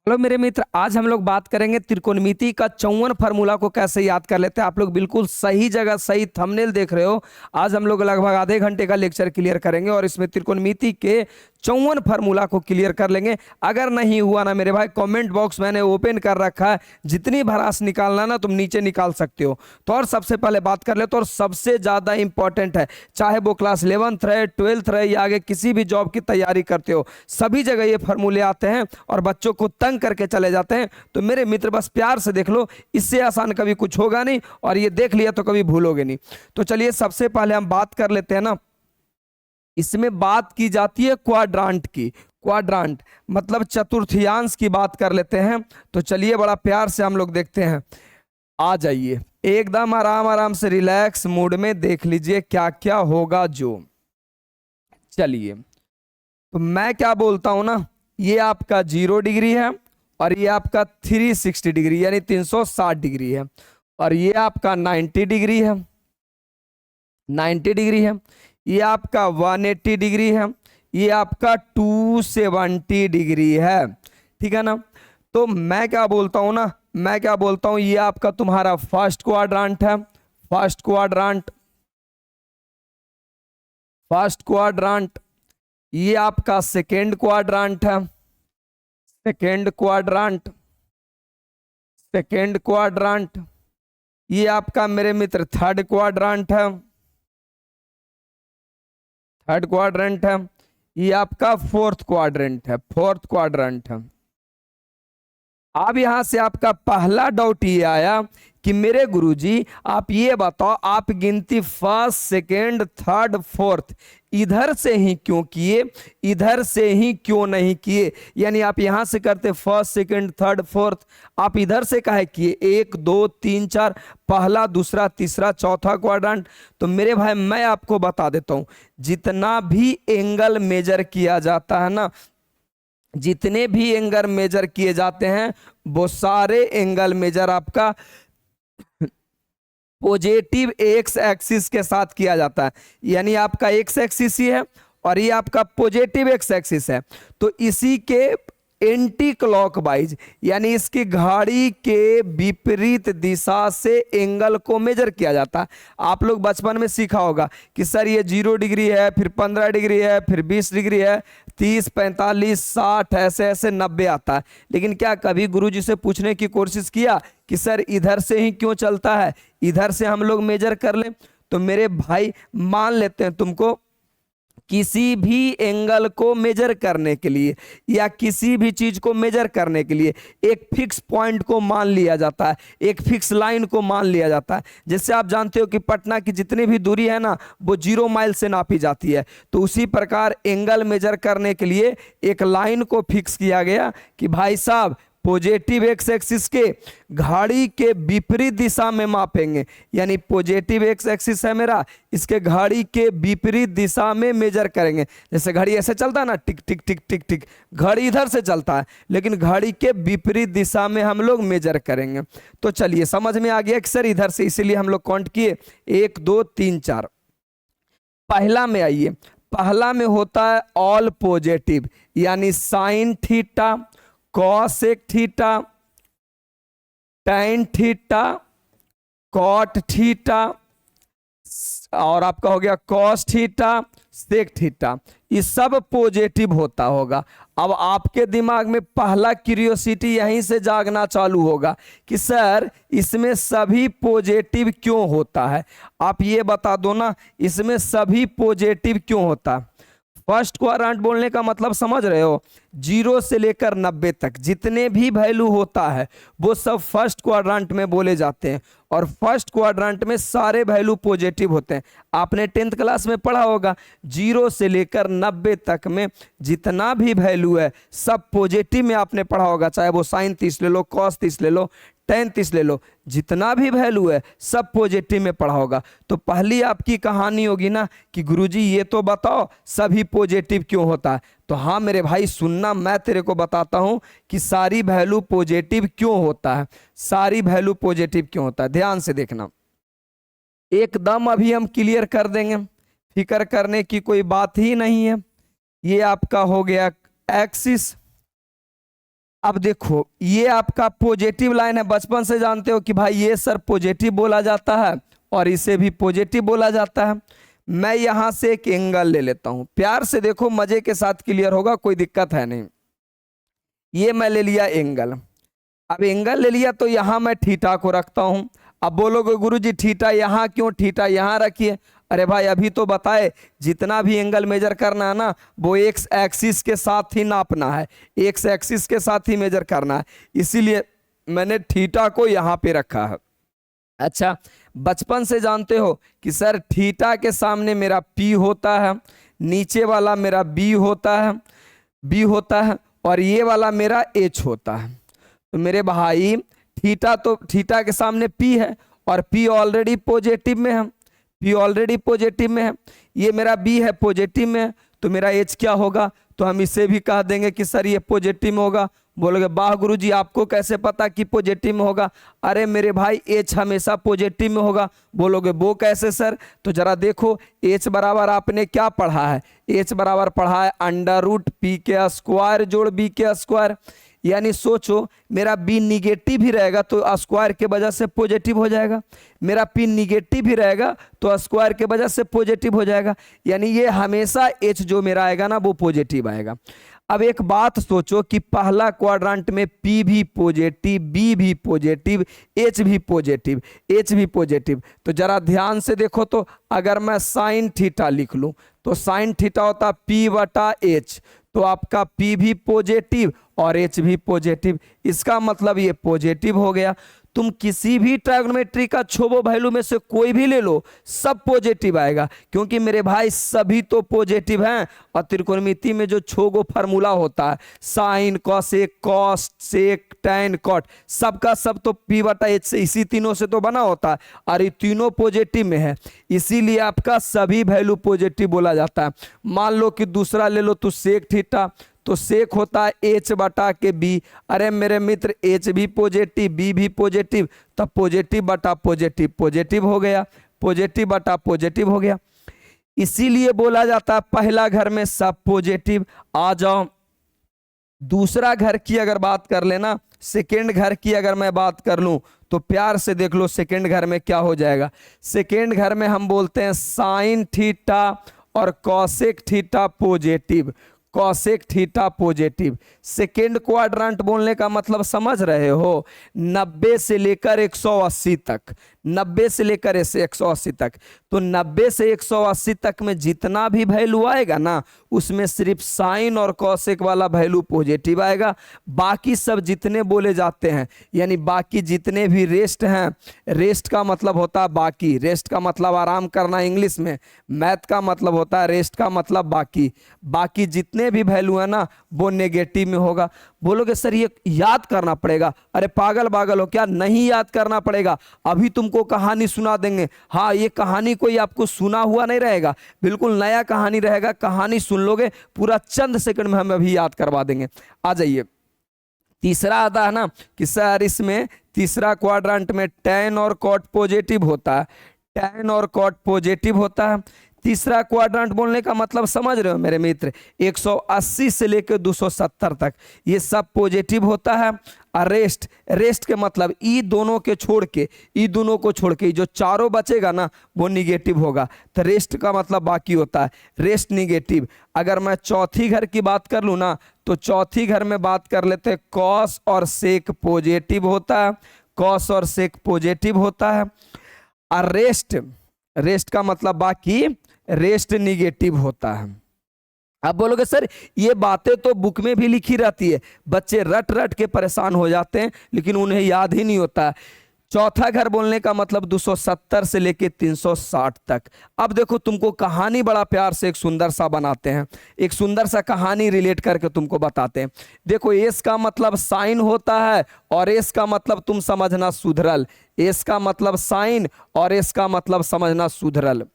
Hello मेरे मित्र, आज हम लोग बात करेंगे त्रिकोणमिति का 54 फार्मूला को कैसे याद कर लेते हैं। आप लोग बिल्कुल सही जगह सही थंबनेल देख रहे हो। आज हम लोग लगभग आधे घंटे का लेक्चर क्लियर करेंगे और इसमें त्रिकोणमिति के 54 फार्मूला को क्लियर कर लेंगे। अगर नहीं हुआ ना मेरे भाई, कमेंट बॉक्स मैंने ओपन कर रखा है, जितनी भरास निकालना ना तुम नीचे निकाल सकते हो। तो और सबसे पहले बात कर ले तो, और सबसे ज़्यादा इंपॉर्टेंट है, चाहे वो क्लास 11th है, 12th है या आगे किसी भी जॉब की तैयारी करते हो, सभी जगह ये फार्मूले आते हैं और बच्चों को तंग करके चले जाते हैं। तो मेरे मित्र बस प्यार से देख लो, इससे आसान कभी कुछ होगा नहीं और ये देख लिया तो कभी भूलोगे नहीं। तो चलिए सबसे पहले हम बात कर लेते हैं ना, इसमें बात की जाती है क्वाड्रांट की। क्वाड्रांट मतलब चतुर्थांश की बात कर लेते हैं। तो चलिए बड़ा प्यार से हम लोग देखते हैं। आ जाइए एकदम आराम आराम से रिलैक्स मूड में देख लीजिए क्या क्या होगा जो। चलिए तो मैं क्या बोलता हूं ना, ये आपका 0 डिग्री है और ये आपका 360 डिग्री यानी 360 डिग्री है, और ये आपका 90 डिग्री है, 90 डिग्री है। ये आपका 180 डिग्री है, ये आपका 270 डिग्री है। ठीक है ना। तो मैं क्या बोलता हूं ना, मैं क्या बोलता हूं, ये आपका तुम्हारा फर्स्ट क्वाड्रांट है, फर्स्ट क्वाड्रांट, फर्स्ट क्वाड्रांट। ये आपका सेकेंड क्वाड्रांट है, सेकेंड क्वाड्रांट, सेकेंड क्वाड्रांट। ये आपका मेरे मित्र थर्ड क्वाड्रांट है, थर्ड क्वाड्रेंट है। ये आपका फोर्थ क्वाड्रेंट है, फोर्थ क्वाड्रेंट है। अब यहां से आपका पहला डाउट ये आया कि मेरे गुरुजी आप ये बताओ, आप गिनती फर्स्ट सेकेंड थर्ड फोर्थ इधर से ही क्यों किए, इधर से ही क्यों नहीं किए? यानी आप यहां से करते फर्स्ट सेकेंड थर्ड फोर्थ, आप इधर से काहे किए? 1 2 3 4, पहला दूसरा तीसरा चौथा क्वाड्रेंट। तो मेरे भाई मैं आपको बता देता हूं, जितना भी एंगल मेजर किया जाता है ना, जितने भी एंगल मेजर किए जाते हैं वो सारे एंगल मेजर आपका पॉजिटिव एक्स एक्सिस के साथ किया जाता है। यानी आपका एक्स एक्सिस ही है और ये आपका पॉजिटिव एक्स एक्सिस है। तो इसी के एंटी क्लॉकवाइज यानी इसकी घड़ी के विपरीत दिशा से एंगल को मेजर किया जाता है। आप लोग बचपन में सीखा होगा कि सर ये 0 डिग्री है, फिर 15 डिग्री है, फिर 20 डिग्री है, 30 45 60 ऐसे ऐसे 90 आता है। लेकिन क्या कभी गुरुजी से पूछने की कोशिश किया कि सर इधर से ही क्यों चलता है, इधर से हम लोग मेजर कर लें? तो मेरे भाई मान लेते हैं तुमको, किसी भी एंगल को मेजर करने के लिए या किसी भी चीज को मेजर करने के लिए एक फिक्स पॉइंट को मान लिया जाता है, एक फिक्स लाइन को मान लिया जाता है। जैसे आप जानते हो कि पटना की जितनी भी दूरी है ना वो 0 माइल से नापी जाती है। तो उसी प्रकार एंगल मेजर करने के लिए एक लाइन को फिक्स किया गया कि भाई साहब पॉजिटिव एक्स एक्सिस के घड़ी के विपरीत दिशा में मापेंगे। यानी पॉजिटिव एक्स एक्सिस है मेरा, इसके घड़ी के विपरीत दिशा में मेजर करेंगे। जैसे घड़ी ऐसे चलता है ना, टिक टिक टिक टिक टिक, घड़ी इधर से चलता है लेकिन घड़ी के विपरीत दिशा में हम लोग मेजर करेंगे। तो चलिए समझ में आ गया कि सर इधर से, इसीलिए हम लोग काउंट किए 1 2 3 4। पहला में आइए, पहला में होता है ऑल पॉजिटिव यानी sine theta, cosec theta, tan theta, cot theta और आपका हो गया कॉस थीटा, सेक थीटा। ये सब पॉजिटिव होता होगा। अब आपके दिमाग में पहला क्यूरियोसिटी यहीं से जागना चालू होगा कि सर इसमें सभी पॉजिटिव क्यों होता है? आप ये बता दो ना, इसमें सभी पॉजिटिव क्यों होता है? फर्स्ट क्वाड्रेंट बोलने का मतलब समझ रहे हो, 0 से लेकर 90 तक जितने भी वैल्यू होता है वो सब फर्स्ट क्वाड्रेंट में बोले जाते हैं और फर्स्ट क्वाड्रेंट में सारे वैल्यू पॉजिटिव होते हैं। आपने 10th क्लास में पढ़ा होगा, 0 से लेकर 90 तक में जितना भी वैल्यू है सब पॉजिटिव में आपने पढ़ा होगा। चाहे वो साइन 30 ले लो, कॉस 30 ले लो, टैन 30 ले लो, जितना भी वैल्यू है सब पॉजिटिव में पढ़ा होगा। तो पहली आपकी कहानी होगी ना कि गुरुजी ये तो बताओ सभी पॉजिटिव क्यों होता है। तो हाँ मेरे भाई सुनना, मैं तेरे को बताता हूं कि सारी वैल्यू पॉजिटिव क्यों होता है, सारी वैल्यू पॉजिटिव क्यों होता है। ध्यान से देखना, एकदम अभी हम क्लियर कर देंगे, फिक्र करने की कोई बात ही नहीं है। ये आपका हो गया एक्सिस, अब देखो ये आपका पॉजिटिव लाइन है, बचपन से जानते हो कि भाई ये सर पॉजिटिव बोला जाता है और इसे भी पॉजिटिव बोला जाता है। मैं यहां से एक एंगल ले लेता हूं, प्यार से देखो, मजे के साथ क्लियर होगा, कोई दिक्कत है नहीं। ये मैं ले लिया एंगल। अब एंगल ले लिया तो यहां मैं थीटा को रखता हूं। अब बोलोगे गुरुजी थीटा यहां क्यों, थीटा यहां रखिए। अरे भाई अभी तो बताए जितना भी एंगल मेजर करना है ना वो एक्स एक्सिस के साथ ही नापना है, एक्स एक्सिस के साथ ही मेजर करना है, इसीलिए मैंने थीटा को यहां पे रखा है। अच्छा, बचपन से जानते हो कि सर थीटा के सामने मेरा P होता है, नीचे वाला मेरा B होता है और ये वाला मेरा H होता है। तो मेरे भाई थीटा तो थीटा के सामने P है और P ऑलरेडी पॉजिटिव में है, P ऑलरेडी पॉजिटिव में है, ये मेरा B है पॉजिटिव में है, तो मेरा H क्या होगा, तो हम इसे भी कह देंगे कि सर ये पॉजिटिव में होगा। बोलोगे वाह गुरुजी आपको कैसे पता कि पॉजिटिव में होगा। अरे मेरे भाई H हमेशा पॉजिटिव में होगा। बोलोगे वो कैसे सर, तो जरा देखो H बराबर आपने क्या पढ़ा है, H बराबर पढ़ा है √P के स्क्वायर जोड़ B के स्क्वायर। यानी सोचो मेरा B निगेटिव ही रहेगा तो स्क्वायर के वजह से पॉजिटिव हो जाएगा, मेरा P निगेटिव ही रहेगा तो स्क्वायर के वजह से पॉजिटिव हो जाएगा, यानी ये हमेशा H जो मेरा आएगा ना वो पॉजिटिव आएगा। अब एक बात सोचो कि पहला क्वाड्रेंट में P भी पॉजिटिव, B भी पॉजिटिव, H भी पॉजिटिव, H भी पॉजिटिव, तो जरा ध्यान से देखो, तो अगर मैं साइन थीटा लिख लूं तो साइन थीटा होता P/H, तो आपका P भी पॉजिटिव और H भी पॉजिटिव, इसका मतलब ये पॉजिटिव हो गया। तुम किसी भी ट्रायगोनोमेट्री का छोबो वैल्यू में से कोई भी ले लो सब पॉजिटिव आएगा, क्योंकि मेरे भाई सभी तो पॉजिटिव हैं। और त्रिकोणमिति में जो छोगो फार्मूला होता है sine cosec cos sec tan cot, सबका सब तो P/H से इसी तीनों से तो बना होता है और ये तीनों पॉजिटिव में है, इसीलिए आपका सभी वैल्यू पॉजिटिव बोला जाता है। मान लो कि दूसरा ले लो तो सेक थीटा, तो सेक होता है H/B। अरे मेरे मित्र H भी पॉजिटिव B भी पॉजिटिव, तब पॉजिटिव बटा पॉजिटिव पॉजिटिव हो गया, पॉजिटिव बटा पॉजिटिव हो गया, इसीलिए बोला जाता है पहला घर में सब पॉजिटिव। आ जाओ दूसरा घर की अगर बात कर लेना, सेकेंड घर की अगर मैं बात कर लूं तो प्यार से देख लो सेकेंड घर में क्या हो जाएगा। सेकेंड घर में हम बोलते हैं साइन थीटा और cosec theta positive, cosec theta positive. Second quadrant बोलने का मतलब समझ रहे हो, 90 से लेकर 180 तक, 90 से लेकर 180 तक, तो 90 से 180 तक में जितना भी वैल्यू आएगा ना उसमें सिर्फ साइन और कॉसेक वाला वैल्यू पॉजिटिव आएगा, बाकी सब जितने बोले जाते हैं यानी बाकी जितने भी रेस्ट हैं, रेस्ट का मतलब होता है बाकी, रेस्ट का मतलब आराम करना इंग्लिश में, मैथ का मतलब होता है रेस्ट का मतलब बाकी, बाकी जितने भी वैल्यू है ना वो नेगेटिव में होगा। बोलोगे सर ये याद करना पड़ेगा, अरे पागल पागल हो क्या, नहीं याद करना पड़ेगा, अभी तुमको कहानी सुना देंगे। हाँ ये कहानी कोई आपको सुना हुआ नहीं रहेगा, बिल्कुल नया कहानी रहेगा, कहानी सुन लोगे पूरा चंद सेकंड में हम अभी याद करवा देंगे। आ जाइए तीसरा आता है ना कि सर इसमें तीसरा क्वाड्रेंट में टैन और कॉट पॉजिटिव होता है, टैन और कॉट पॉजिटिव होता है। तीसरा क्वाड्रेंट बोलने का मतलब समझ रहे हो मेरे मित्र, 180 से लेकर 270 तक ये सब पॉजिटिव होता है। और रेस्ट, रेस्ट के मतलब ई दोनों के छोड़ के, ई दोनों को छोड़ के जो चारों बचेगा ना वो निगेटिव होगा, तो रेस्ट का मतलब बाकी होता है, रेस्ट निगेटिव। अगर मैं चौथी घर की बात कर लूँ ना तो चौथी घर में बात कर लेते हैं, कॉस और सेक पॉजिटिव होता है, कॉस और सेक पॉजिटिव होता है। और रेस्ट, रेस्ट का मतलब बाकी, रेस्ट निगेटिव होता है। अब बोलोगे सर ये बातें तो बुक में भी लिखी रहती है, बच्चे रट रट के परेशान हो जाते हैं लेकिन उन्हें याद ही नहीं होता। चौथा घर बोलने का मतलब 270 से लेके 360 तक। अब देखो तुमको कहानी बड़ा प्यार से एक सुंदर सा बनाते हैं, एक सुंदर सा कहानी रिलेट करके तुमको बताते हैं। देखो एस का मतलब साइन होता है और एस का मतलब तुम समझना सुधरल, एस का मतलब साइन और एस का मतलब समझना सुधरल।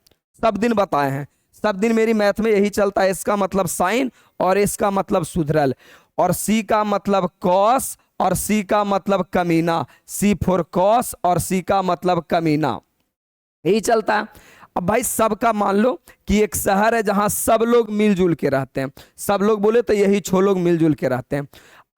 सब दिन बताए हैं, सब दिन मेरी मैथ में यही चलता है, इसका मतलब साइन और इसका मतलब सुधरल, और सी का मतलब कॉस और सी का मतलब कमीना, सी फॉर कॉस और सी का मतलब कमीना, यही चलता है। अब भाई सबका मान लो कि एक शहर है जहां सब लोग मिलजुल के रहते हैं, सब लोग बोले तो यही 6 लोग मिलजुल के रहते हैं।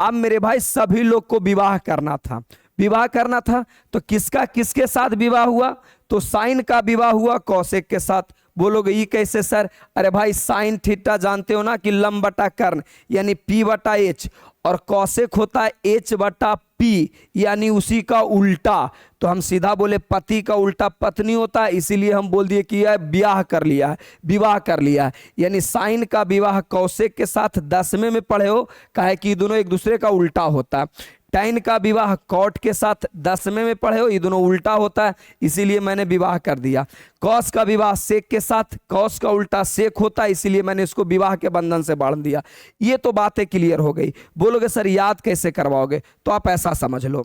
अब मेरे भाई सभी लोग को विवाह करना था, विवाह करना था, तो किसका किसके साथ विवाह हुआ? तो साइन का विवाह हुआ कौशिक के साथ। बोलोगे ये कैसे सर? अरे भाई साइन थीटा जानते हो ना कि लंब बटा कर्ण यानी P बटा H, और कौशिक होता है H बटा P यानी उसी का उल्टा। तो हम सीधा बोले पति का उल्टा पत्नी होता है, इसीलिए हम बोल दिए कि यह ब्याह कर लिया है, विवाह कर लिया है। यानी साइन का विवाह कौशिक के साथ 10वें में पढ़े हो, काहे कि दोनों एक दूसरे का उल्टा होता है। टैन का विवाह कॉट के साथ 10वें में पढ़े हो, ये दोनों उल्टा होता है, इसीलिए मैंने विवाह कर दिया। कॉस का विवाह सेक के साथ, कॉस का उल्टा सेक होता है, इसीलिए मैंने इसको विवाह के बंधन से बांध दिया। ये तो बातें क्लियर हो गई। बोलोगे सर याद कैसे करवाओगे? तो आप ऐसा समझ लो,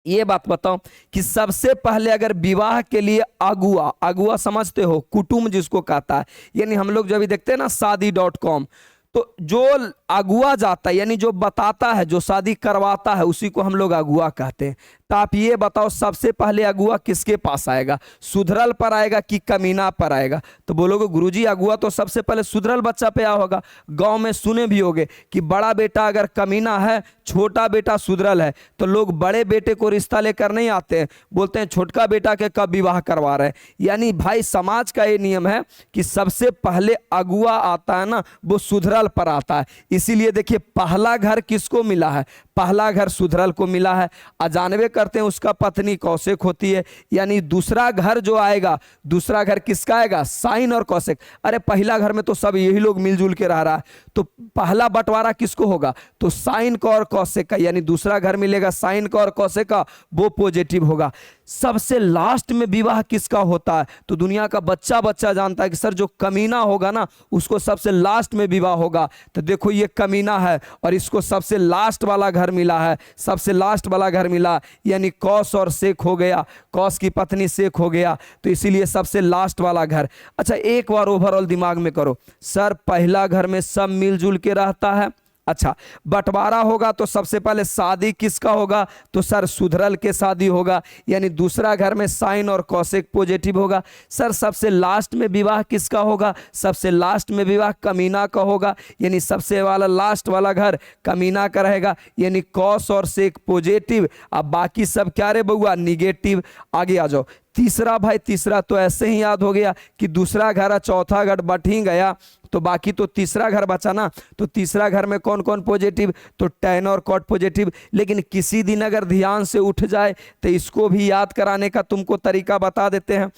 ये बात बताओ कि सबसे पहले अगर विवाह के लिए अगुआ, अगुआ समझते हो, कुटुंब जिसको कहता है, यानी हम लोग जब भी देखते हैं ना शादी.com, तो जो अगुआ जाता है यानी जो बताता है, जो शादी करवाता है, उसी को हम लोग अगुआ कहते हैं। तो आप ये बताओ सबसे पहले अगुआ किसके पास आएगा? सुधरल पर आएगा कि कमीना पर आएगा? तो बोलोगे गुरुजी अगुआ तो सबसे पहले सुधरल बच्चा पे आया होगा। गांव में सुने भी होगे कि बड़ा बेटा अगर कमीना है, छोटा बेटा सुधरल है, तो लोग बड़े बेटे को रिश्ता लेकर नहीं आते हैं, बोलते हैं छोटका बेटा के कब विवाह करवा रहे हैं। यानी भाई समाज का ये नियम है कि सबसे पहले अगुआ आता है ना, वो सुधरल पर आता है। इसीलिए देखिए पहला घर किसको मिला है? पहला घर सुधरल को मिला है। अजानवे करते हैं उसका पत्नी कौशिक होती है, यानी दूसरा घर जो आएगा, दूसरा घर किसका आएगा? साइन और कौशिक। अरे पहला घर में तो सब यही लोग मिलजुल के रह रहा है, तो पहला बंटवारा किसको होगा? तो साइन का और कौशिक का, यानी दूसरा घर मिलेगा साइन का और कौशिक का, वो पॉजिटिव होगा। सबसे लास्ट में विवाह किसका होता है? तो दुनिया का बच्चा बच्चा जानता है कि सर जो कमीना होगा ना, उसको सबसे लास्ट में विवाह होगा। तो देखो ये कमीना है और इसको सबसे लास्ट वाला घर मिला है, सबसे लास्ट वाला घर मिला, यानी कौस और शेख हो गया, कौस की पत्नी शेख हो गया, तो इसीलिए सबसे लास्ट वाला घर। अच्छा एक बार ओवरऑल दिमाग में करो, सर पहला घर में सब मिलजुल के रहता है। अच्छा बंटवारा होगा तो सबसे पहले शादी किसका होगा? तो सर सुधरल के शादी होगा, यानी दूसरा घर में साइन और कौशिक पॉजिटिव होगा। सर सबसे लास्ट में विवाह किसका होगा? सबसे लास्ट में विवाह कमीना का होगा, यानी सबसे वाला लास्ट वाला घर कमीना का रहेगा, यानी कौस और शेख पॉजिटिव। अब बाकी सब क्या रे बउआ? निगेटिव। आगे आ जाओ। तीसरा भाई, तीसरा तो ऐसे ही याद हो गया कि दूसरा घर चौथा घर बट ही गया, तो बाकी तो तीसरा घर बचा ना। तो तीसरा घर में कौन कौन पॉजिटिव? तो टैन और कॉट पॉजिटिव। लेकिन किसी दिन अगर ध्यान से उठ जाए तो इसको भी याद कराने का तुमको तरीका बता देते हैं,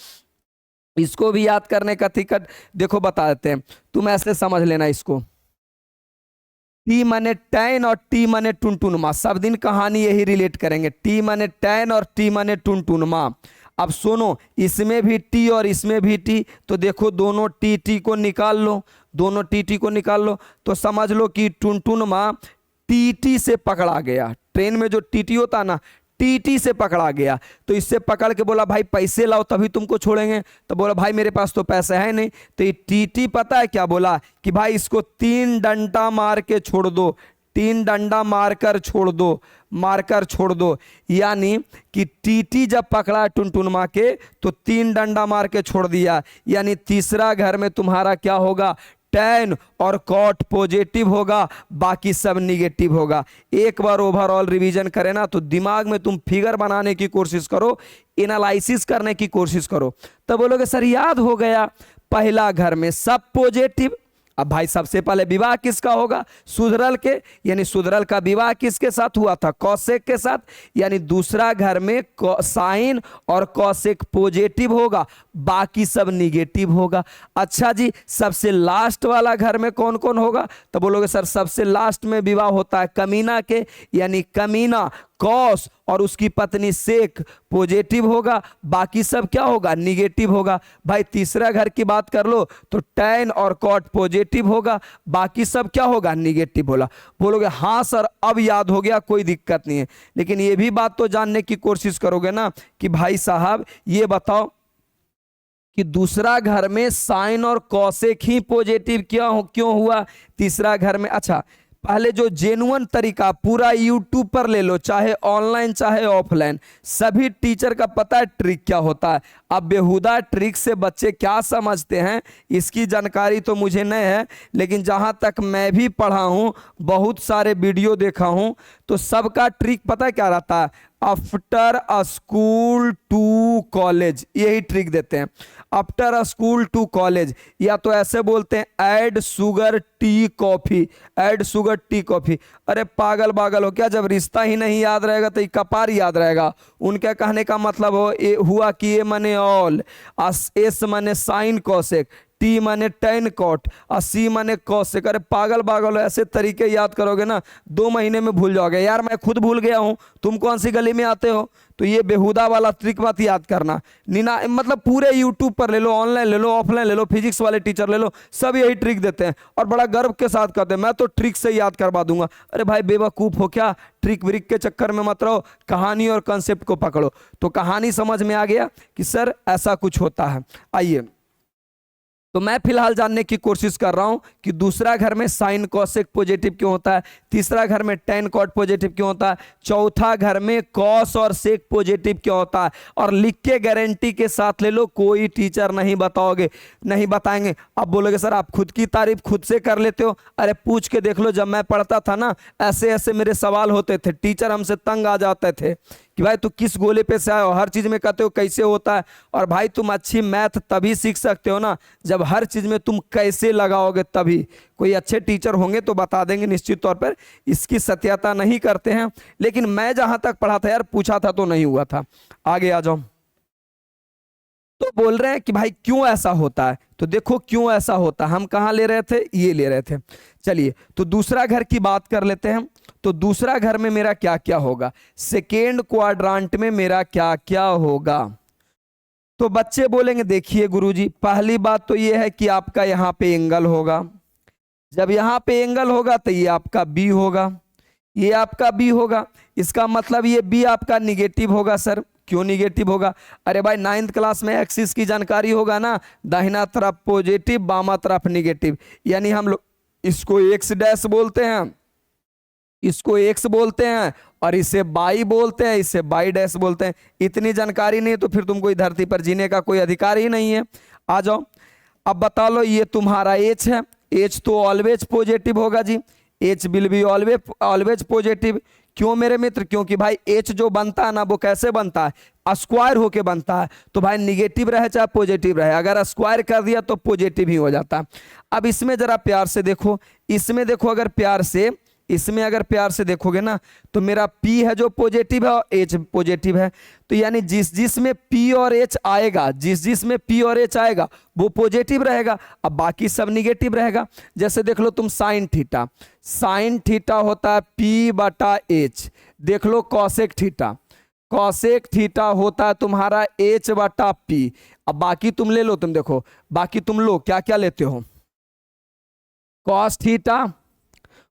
इसको भी याद करने का टिकट देखो बता देते हैं। तुम ऐसे समझ लेना इसको, टी माने टैन और टी माने टुनटुनमा, सब दिन कहानी यही रिलेट करेंगे। टी माने टैन और टी माने टुनटुनमा। अब सुनो, इसमें भी टी और इसमें भी टी, तो देखो दोनों टी टी को निकाल लो, दोनों टी टी को निकाल लो, तो समझ लो कि टुनटुनमा टीटी से पकड़ा गया। ट्रेन में जो टीटी होता है ना, टीटी से पकड़ा गया, तो इससे पकड़ के बोला भाई पैसे लाओ तभी तुमको छोड़ेंगे। तो बोला भाई मेरे पास तो पैसे है नहीं। तो ये टीटी पता है क्या बोला कि भाई इसको 3 डंडा मार के छोड़ दो, 3 डंडा मारकर छोड़ दो, मारकर छोड़ दो। यानी कि टीटी जब पकड़ा टुनटुनमा के तो 3 डंडा मार के छोड़ दिया, यानी तीसरा घर में तुम्हारा क्या होगा? टैन और कॉट पॉजिटिव होगा, बाकी सब निगेटिव होगा। एक बार ओवरऑल रिवीजन करें ना, तो दिमाग में तुम फिगर बनाने की कोशिश करो, एनालिसिस करने की कोशिश करो, तब बोलोगे सर याद हो गया, पहला घर में सब पॉजिटिव। अब भाई सबसे पहले विवाह किसका होगा? सुधरल के, यानी सुधरल का विवाह किसके साथ हुआ था? कौशिक के साथ, यानी दूसरा घर में साइन और कौशिक पॉजिटिव होगा, बाकी सब निगेटिव होगा। अच्छा जी सबसे लास्ट वाला घर में कौन कौन होगा? तो बोलोगे सर सबसे लास्ट में विवाह होता है कमीना के, यानी कमीना कौस और उसकी पत्नी शेख पॉजिटिव होगा, बाकी सब क्या होगा? निगेटिव होगा। भाई तीसरा घर की बात कर लो तो टैन और कॉट पॉजिटिव होगा, बाकी सब क्या होगा? निगेटिव होगा। बोलोगे हाँ सर अब याद हो गया, कोई दिक्कत नहीं है। लेकिन ये भी बात तो जानने की कोशिश करोगे ना कि भाई साहब ये बताओ कि दूसरा घर में साइन और कौशिक ही पॉजिटिव क्यों हुआ? तीसरा घर में, अच्छा पहले जो जेन्युइन तरीका पूरा यूट्यूब पर ले लो, चाहे ऑनलाइन चाहे ऑफलाइन, सभी टीचर का पता है ट्रिक क्या होता है। अब बेहुदा ट्रिक से बच्चे क्या समझते हैं इसकी जानकारी तो मुझे नहीं है, लेकिन जहां तक मैं भी पढ़ा हूं, बहुत सारे वीडियो देखा हूं, तो सबका ट्रिक पता है क्या रहता है, after a school to college, यही ट्रिक देते हैं, after a school to college, या तो ऐसे बोलते हैं add sugar tea coffee, add sugar tea coffee. अरे पागल पागल हो क्या, जब रिश्ता ही नहीं याद रहेगा तो कपार याद रहेगा। उनके कहने का मतलब हुआ कि ए मने ऑल, एस मने साइन कॉसेक, टी माने टेन कॉट और सी माने कॉसेक। अरे पागल पागल, ऐसे तरीके याद करोगे ना 2 महीने में भूल जाओगे। यार मैं खुद भूल गया हूं, तुम कौन सी गली में आते हो। तो ये बेहुदा वाला ट्रिक मत याद करना। नीना मतलब पूरे यूट्यूब पर ले लो, ऑनलाइन ले लो, ऑफलाइन ले लो, फिजिक्स वाले टीचर ले लो, सब यही ट्रिक देते हैं और बड़ा गर्व के साथ कहते हैं मैं तो ट्रिक से याद करवा दूंगा। अरे भाई बेवकूफ हो क्या, ट्रिक व्रिक के चक्कर में मत रहो, कहानी और कंसेप्ट को पकड़ो। तो कहानी समझ में आ गया कि सर ऐसा कुछ होता है। आइए, तो मैं फिलहाल जानने की कोशिश कर रहा हूं कि दूसरा घर में साइन कॉसेक पॉजिटिव क्यों होता है, तीसरा घर में टेन कॉट पॉजिटिव क्यों होता है, चौथा घर में कॉस और सेक पॉजिटिव क्यों होता है। और लिख के गारंटी के साथ ले लो, कोई टीचर नहीं बताओगे, नहीं बताएंगे। अब बोलोगे सर आप खुद की तारीफ खुद से कर लेते हो। अरे पूछ के देख लो, जब मैं पढ़ता था ना ऐसे ऐसे मेरे सवाल होते थे, टीचर हमसे तंग आ जाते थे कि भाई तू किस गोले पे से आए हो, हर चीज में कहते हो कैसे होता है। और भाई तुम अच्छी मैथ तभी सीख सकते हो ना जब हर चीज में तुम कैसे लगाओगे, तभी। कोई अच्छे टीचर होंगे तो बता देंगे निश्चित तौर पर, इसकी सत्यता नहीं करते हैं। लेकिन मैं जहां तक पढ़ा था यार, पूछा था तो नहीं हुआ था। आगे आ जाओ। तो बोल रहे हैं कि भाई क्यों ऐसा होता है, तो देखो क्यों ऐसा होता है। हम कहाँ ले रहे थे, ये ले रहे थे। चलिए तो दूसरा घर की बात कर लेते हैं। तो दूसरा घर में मेरा क्या क्या होगा, सेकेंड क्वाड्रांट में मेरा क्या क्या होगा। तो बच्चे बोलेंगे देखिए गुरुजी, पहली बात तो ये है कि आपका यहाँ पे एंगल होगा। जब यहाँ पे एंगल होगा तो ये आपका बी होगा, ये आपका बी होगा। इसका मतलब ये बी आपका निगेटिव होगा। सर क्यों निगेटिव होगा, अरे भाई 9th क्लास में एक्सिस की जानकारी होगा ना, दाहिना तरफ पॉजिटिव बामा तरफ निगेटिव, यानी हम लोग इसको एक्स डैश बोलते हैं, इसको एक्स बोलते हैं, और इसे बाई बोलते हैं, इसे बाई डैश बोलते हैं। इतनी जानकारी नहीं तो फिर तुमको धरती पर जीने का कोई अधिकार ही नहीं है। आ जाओ, अब बता लो, ये तुम्हारा एच है, एच तो ऑलवेज पॉजिटिव होगा जी, he will be always positive. क्यों मेरे मित्र, क्योंकि भाई एच जो बनता है ना वो कैसे बनता है, स्क्वायर होके बनता है। तो भाई निगेटिव रहे चाहे पॉजिटिव रहे, अगर स्क्वायर कर दिया तो पॉजिटिव ही हो जाता है। अब इसमें जरा प्यार से देखो, इसमें देखो, अगर प्यार से, इसमें अगर प्यार से देखोगे ना तो मेरा P है जो पॉजिटिव है और H पॉजिटिव है। तो यानी जिस जिस में P और H आएगा, जिस जिस में P और H आएगा वो पॉजिटिव रहेगा, अब बाकी सब निगेटिव रहेगा। जैसे देख लो तुम साइन थीटा, साइन थीटा होता है P बटा H। देख लो कॉसेक थीटा, कॉसेक थीटा होता है तुम्हारा H बटा P। अब बाकी तुम ले लो, तुम देखो बाकी तुम लो क्या क्या लेते हो। कॉस थीटा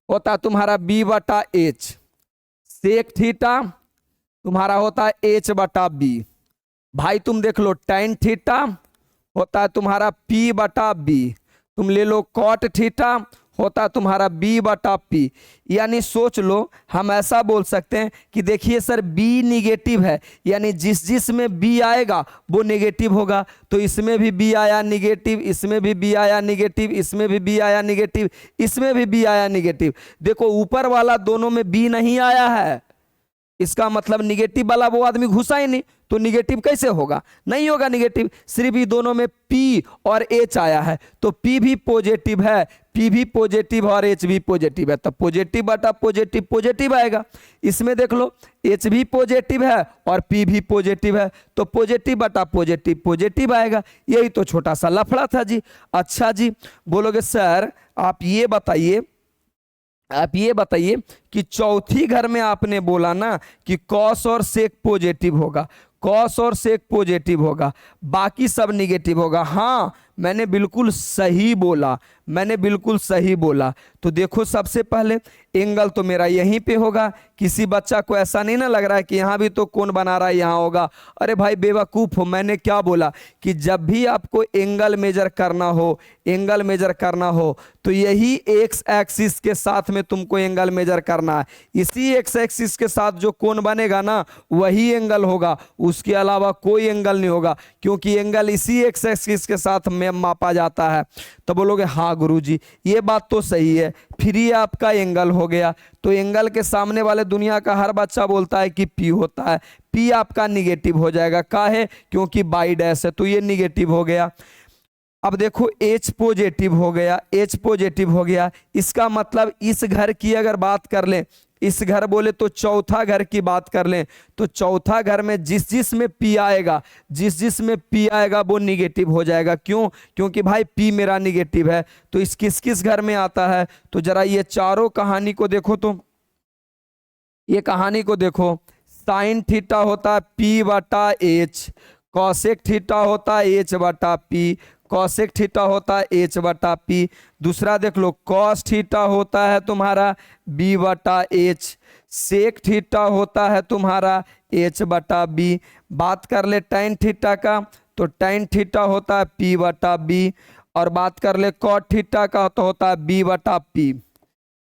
होता है तुम्हारा बी बटा एच, सेक थीटा तुम्हारा होता है एच बटा बी। भाई तुम देख लो टेन थीटा होता है तुम्हारा पी बटा बी। तुम ले लो कॉट थीटा होता है तुम्हारा बी बटा पी। यानी सोच लो, हम ऐसा बोल सकते हैं कि देखिए सर बी निगेटिव है, यानी जिस जिस में बी आएगा वो निगेटिव होगा। तो इसमें भी बी आया निगेटिव, इसमें भी बी आया निगेटिव, इसमें भी बी आया निगेटिव, इसमें भी बी आया निगेटिव। देखो ऊपर वाला दोनों में बी नहीं आया है, इसका मतलब निगेटिव वाला वो आदमी घुसा ही नहीं, तो निगेटिव कैसे होगा, नहीं होगा निगेटिव। सिर्फ ही दोनों में P और H आया है, तो P भी पॉजिटिव है, P भी पॉजिटिव और H भी पॉजिटिव है, तो पॉजिटिव बटा पॉजिटिव पॉजिटिव आएगा। इसमें देख लो H भी पॉजिटिव है और P भी पॉजिटिव है, तो पॉजिटिव बटा पॉजिटिव पॉजिटिव आएगा। यही तो छोटा सा लफड़ा था जी। अच्छा जी, बोलोगे सर आप ये बताइए कि चौथी घर में आपने बोला ना कि कॉस और सेक पॉजिटिव होगा, कॉस और सेक पॉजिटिव होगा, बाकी सब निगेटिव होगा। हाँ मैंने बिल्कुल सही बोला, मैंने बिल्कुल सही बोला। तो देखो सबसे पहले एंगल तो मेरा यहीं पे होगा। किसी बच्चा को ऐसा नहीं ना लग रहा है कि यहाँ भी तो कौन बना रहा है यहाँ होगा। अरे भाई बेवकूफ़ हो, मैंने क्या बोला कि जब भी आपको एंगल मेजर करना हो, एंगल मेजर करना हो तो यही एक्स एक्सिस के साथ में तुमको एंगल मेजर करना है। इसी एक्स एक्सिस के साथ जो कोण बनेगा ना वही एंगल होगा, उसके अलावा कोई एंगल नहीं होगा, क्योंकि एंगल इसी एक्स एक्सिस के साथ में मापा जाता है। तो बोलोगे हाँ गुरुजी ये बात तो सही है, फिर ये आपका एंगल हो गया। तो एंगल के सामने वाले दुनिया का हर बच्चा बोलता है कि पी होता है, पी आपका निगेटिव हो जाएगा। काहे? क्योंकि बाई डैश है, तो ये निगेटिव हो गया। अब देखो H पॉजिटिव हो गया, H पॉजिटिव हो गया। इसका मतलब इस घर की अगर बात कर लें, इस घर बोले तो चौथा घर की बात कर लें, तो चौथा घर में जिस जिस में P आएगा, जिस जिस में P आएगा वो निगेटिव हो जाएगा। क्यों? क्योंकि भाई P मेरा निगेटिव है। तो इस किस किस घर में आता है? तो जरा ये चारों कहानी को देखो, तो ये कहानी को देखो। साइन थीटा होता है P/H, कॉसेक थीटा होता है H/P, कॉसेक थीटा होता है H/P। दूसरा देख लो, कॉस थीटा होता है तुम्हारा B/H, सेक थीटा होता है तुम्हारा H/B। बात कर ले टैन थीटा का, तो टैन थीटा होता है P/B, और बात कर ले कॉट थीटा का तो होता है B/P।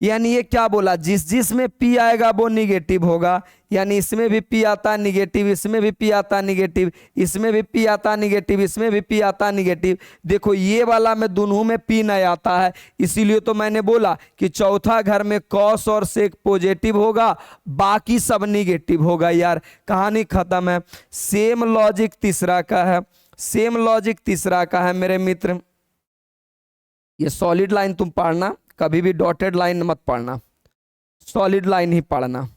यानी ये क्या बोला, जिस जिस में P आएगा वो निगेटिव होगा। यानी इसमें भी P आता निगेटिव, इसमें भी P आता निगेटिव, इसमें भी P आता निगेटिव, इसमें भी P आता निगेटिव। देखो ये वाला में दोनों में P नहीं आता है, इसीलिए तो मैंने बोला कि चौथा घर में कॉस और सेक पॉजिटिव होगा, बाकी सब निगेटिव होगा। यार कहानी खत्म है। सेम लॉजिक तीसरा का है, सेम लॉजिक तीसरा का है मेरे मित्र। ये सॉलिड लाइन तुम पढ़ना, कभी भी डॉटेड लाइन मत पढ़ना, सॉलिड लाइन ही पढ़ना,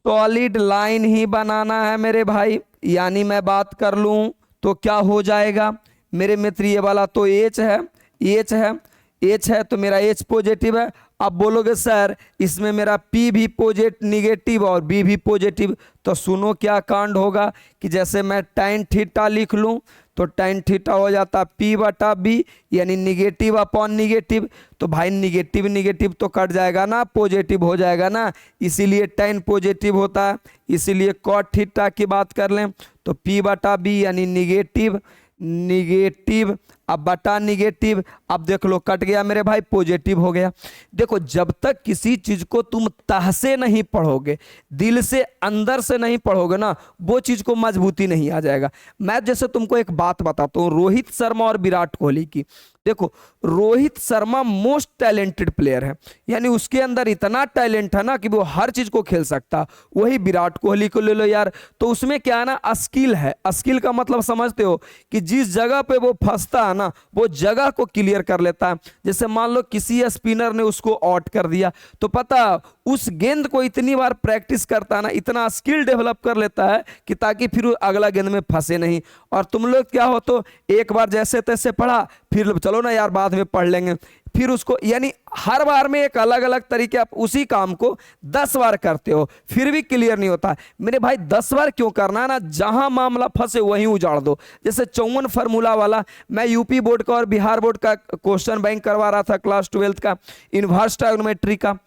सॉलिड लाइन ही बनाना है मेरे भाई। यानी मैं बात कर लूं तो क्या हो जाएगा मेरे मित्र, ये वाला तो H है, H है, H है तो मेरा H पॉजिटिव है। अब बोलोगे सर इसमें मेरा P भी पॉजिटिव निगेटिव और B भी पॉजिटिव, तो सुनो क्या कांड होगा कि जैसे मैं टैन थीटा लिख लूं तो टैन थीटा हो जाता P/B, यानी निगेटिव अपॉन निगेटिव। तो भाई निगेटिव निगेटिव तो कट जाएगा ना, पॉजिटिव हो जाएगा ना, इसीलिए टैन पॉजिटिव होता है। इसीलिए कॉट थीटा की बात कर लें तो P/B यानी निगेटिव निगेटिव, अब बटा निगेटिव। अब देख लो कट गया मेरे भाई, पॉजिटिव हो गया। देखो जब तक किसी चीज को तुम तह से नहीं पढ़ोगे, दिल से अंदर से नहीं पढ़ोगे ना, वो चीज को मजबूती नहीं आ जाएगा। मैं जैसे तुमको एक बात बताता हूँ रोहित शर्मा और विराट कोहली की। देखो Rohit Sharma most talented player है, यानी उसके अंदर इतना टैलेंट है ना कि वो हर चीज को खेल सकता। वही विराट कोहली को ले लो यार, तो उसमें क्या है ना, स्किल है। स्किल का मतलब समझते हो कि जिस जगह पे वो फंसता है ना वो जगह को क्लियर कर लेता है। जैसे मान लो किसी स्पिनर ने उसको आउट कर दिया, तो पता उस गेंद को इतनी बार प्रैक्टिस करता है ना, इतना स्किल डेवलप कर लेता है कि ताकि फिर अगला गेंद में फंसे नहीं। और तुम लोग क्या हो, तो एक बार जैसे तैसे पढ़ा, फिर चलो ना यार बाद में पढ़ लेंगे, फिर उसको यानी हर बार में एक अलग अलग तरीके आप उसी काम को 10 बार करते हो फिर भी क्लियर नहीं होता। मेरे भाई 10 बार क्यों करना है ना, जहां मामला फंसे वहीं उजाड़ दो। जैसे 54 फार्मूला वाला, मैं यूपी बोर्ड का और बिहार बोर्ड का क्वेश्चन बैंक करवा रहा था क्लास 12 का इनवर्स ट्रायगोनोमेट्री का।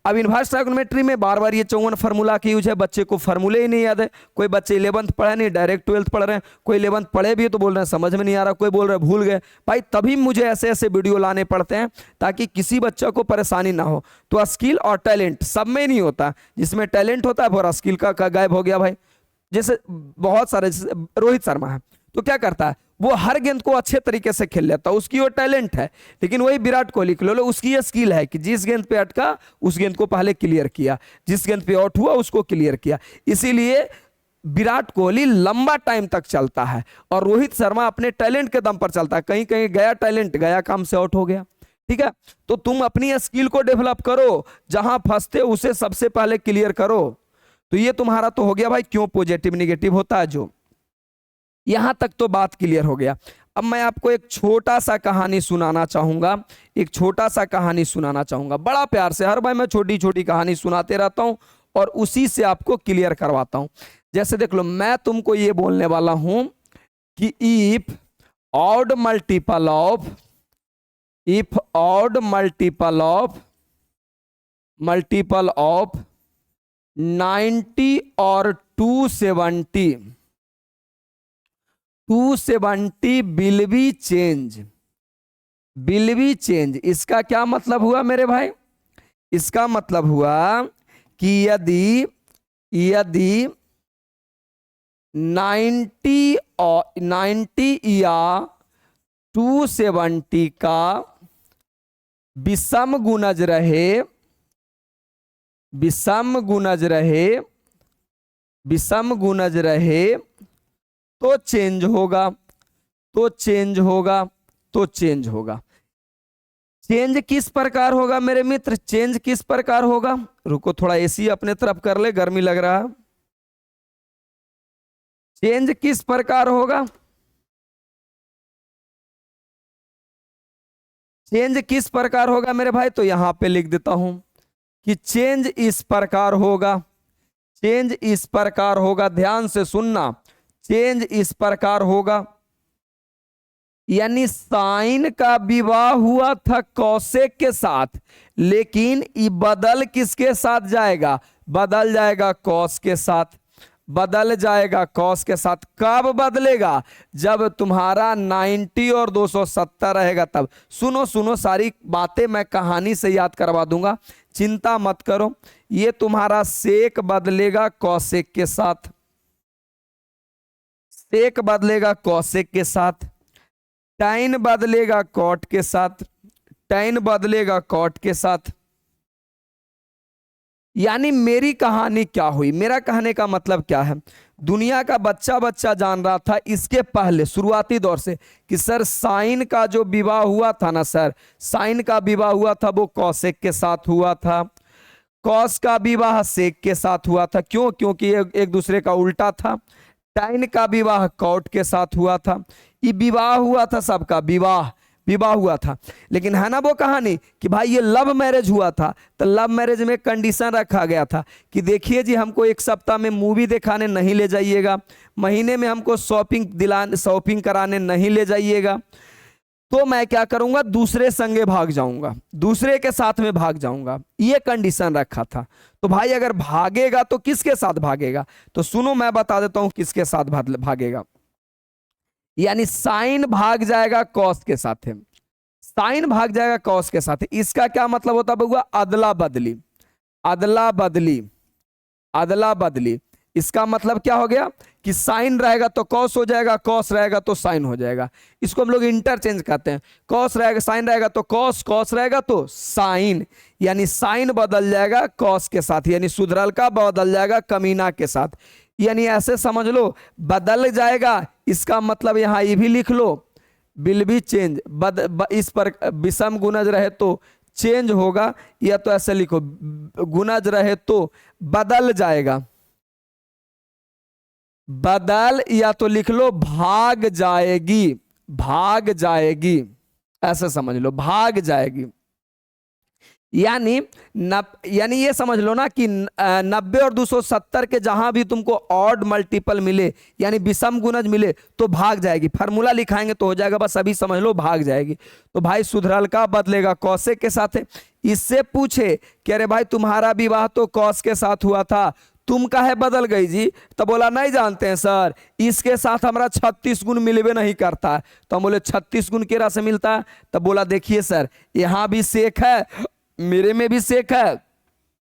अब इनवर्स ट्रायगोनोमेट्री में बार बार ये 54 फार्मूला की यूज है, बच्चे को फार्मूले ही नहीं याद है। कोई बच्चे 11th पढ़े नहीं, डायरेक्ट 12th पढ़ रहे हैं, कोई 11th पढ़े भी है तो बोल रहे हैं समझ में नहीं आ रहा, कोई बोल रहे हैं भूल गए। भाई तभी मुझे ऐसे ऐसे वीडियो लाने पड़ते हैं ताकि किसी बच्चा को परेशानी ना हो। तो स्किल और टैलेंट सब में नहीं होता, जिसमें टैलेंट होता है वो स्किल का गायब हो गया भाई। जैसे बहुत सारे, रोहित शर्मा है तो क्या करता है, वो हर गेंद को अच्छे तरीके से खेल लेता है, उसकी वो टैलेंट है। लेकिन वही विराट कोहली को लो, उसकी ये स्किल है कि जिस गेंद पे अटका उस गेंद को पहले क्लियर किया, जिस गेंद पे आउट हुआ उसको क्लियर किया। इसीलिए विराट कोहली लंबा टाइम तक चलता है और रोहित शर्मा अपने टैलेंट के दम पर चलता है। कहीं कहीं गया टैलेंट, गया काम से आउट हो गया। ठीक है, तो तुम अपनी स्किल को डेवलप करो, जहां फंसते उसे सबसे पहले क्लियर करो। तो ये तुम्हारा तो हो गया भाई क्यों पॉजिटिव निगेटिव होता है। जो यहां तक तो बात क्लियर हो गया। अब मैं आपको एक छोटा सा कहानी सुनाना चाहूंगा, एक छोटा सा कहानी सुनाना चाहूंगा बड़ा प्यार से। हर बार मैं छोटी छोटी कहानी सुनाते रहता हूं और उसी से आपको क्लियर करवाता हूं। जैसे देख लो, मैं तुमको ये बोलने वाला हूं कि if odd multiple of, if odd multiple of 90 और 270 will be change. Will be change इसका क्या मतलब हुआ मेरे भाई? इसका मतलब हुआ कि यदि 90 या 270 का विषम गुणज रहे तो चेंज होगा। चेंज किस प्रकार होगा मेरे मित्र? चेंज किस प्रकार होगा? रुको थोड़ा एसी अपने तरफ कर ले, गर्मी लग रहा है। चेंज किस प्रकार होगा? चेंज किस प्रकार होगा मेरे भाई? तो यहां पे लिख देता हूं कि चेंज इस प्रकार होगा। ध्यान से सुनना, चेंज इस प्रकार होगा, यानी साइन का विवाह हुआ था कौशिक के साथ, लेकिन ये बदल किसके साथ जाएगा? बदल जाएगा कॉस के साथ। कब बदलेगा? जब तुम्हारा 90 और 270 रहेगा तब। सुनो सारी बातें मैं कहानी से याद करवा दूंगा, चिंता मत करो। ये तुम्हारा सेक बदलेगा कौशिक के साथ, सेक बदलेगा कौशिक के साथ, टाइन बदलेगा कॉट के साथ, टाइन बदलेगा कॉट के साथ। यानी मेरी कहानी क्या हुई? मेरा कहने का मतलब क्या है? दुनिया का बच्चा जान रहा था इसके पहले शुरुआती दौर से कि सर साइन का जो विवाह हुआ था ना सर, साइन का विवाह हुआ था वो कौशिक के साथ हुआ था, कॉस का विवाह सेक के साथ हुआ था। क्यों? क्योंकि एक दूसरे का उल्टा था। टाइन का विवाह कॉट के साथ हुआ था। ये विवाह हुआ था, सबका विवाह हुआ था। लेकिन है ना वो कहानी कि भाई ये लव मैरिज हुआ था, तो लव मैरिज में कंडीशन रखा गया था कि देखिए जी हमको एक सप्ताह में मूवी दिखाने नहीं ले जाइएगा, महीने में हमको शॉपिंग कराने नहीं ले जाइएगा, तो मैं क्या करूंगा? दूसरे संगे भाग जाऊंगा, दूसरे के साथ में भाग जाऊंगा। ये कंडीशन रखा था। तो भाई अगर भागेगा तो किसके साथ भागेगा? तो सुनो मैं बता देता हूं किसके साथ भागेगा। यानी साइन भाग जाएगा कॉस के साथ है, साइन भाग जाएगा कॉस के साथ है। इसका क्या मतलब होता है बउआ? अदला बदली। इसका मतलब क्या हो गया कि साइन रहेगा तो कॉस हो जाएगा, कॉस रहेगा तो साइन हो जाएगा। इसको हम लोग इंटरचेंज करते हैं। कॉस रहेगा, साइन रहेगा तो कॉस, कॉस रहेगा तो साइन, यानी साइन बदल जाएगा कॉस के साथ, यानी सुधरल का बदल जाएगा कमीना के साथ। यानी ऐसे समझ लो बदल जाएगा, इसका मतलब यहां ये भी लिख लो विल बी चेंज। इस पर विषम गुणज रहे तो चेंज होगा, या तो ऐसे लिखो गुणज रहे तो बदल जाएगा, बदल, या तो लिख लो भाग जाएगी, ऐसे समझ लो भाग जाएगी। यानी ये समझ लो ना कि 90 और 270 के जहां भी तुमको ऑड मल्टीपल मिले यानी विषम गुणज मिले तो भाग जाएगी। फार्मूला लिखाएंगे तो हो जाएगा, बस अभी समझ लो भाग जाएगी। तो भाई सुधरल का बदलेगा कौशिक के साथ है। इससे पूछे कि अरे भाई तुम्हारा विवाह तो कौश के साथ हुआ था, तुम काहे बदल गई जी? तो बोला नहीं जानते हैं सर, इसके साथ हमारा 36 गुण मिलवे नहीं करता है। तो हम बोले 36 गुण केरा से मिलता है? तब बोला देखिए सर यहां भी सेक है, मेरे में भी सेक है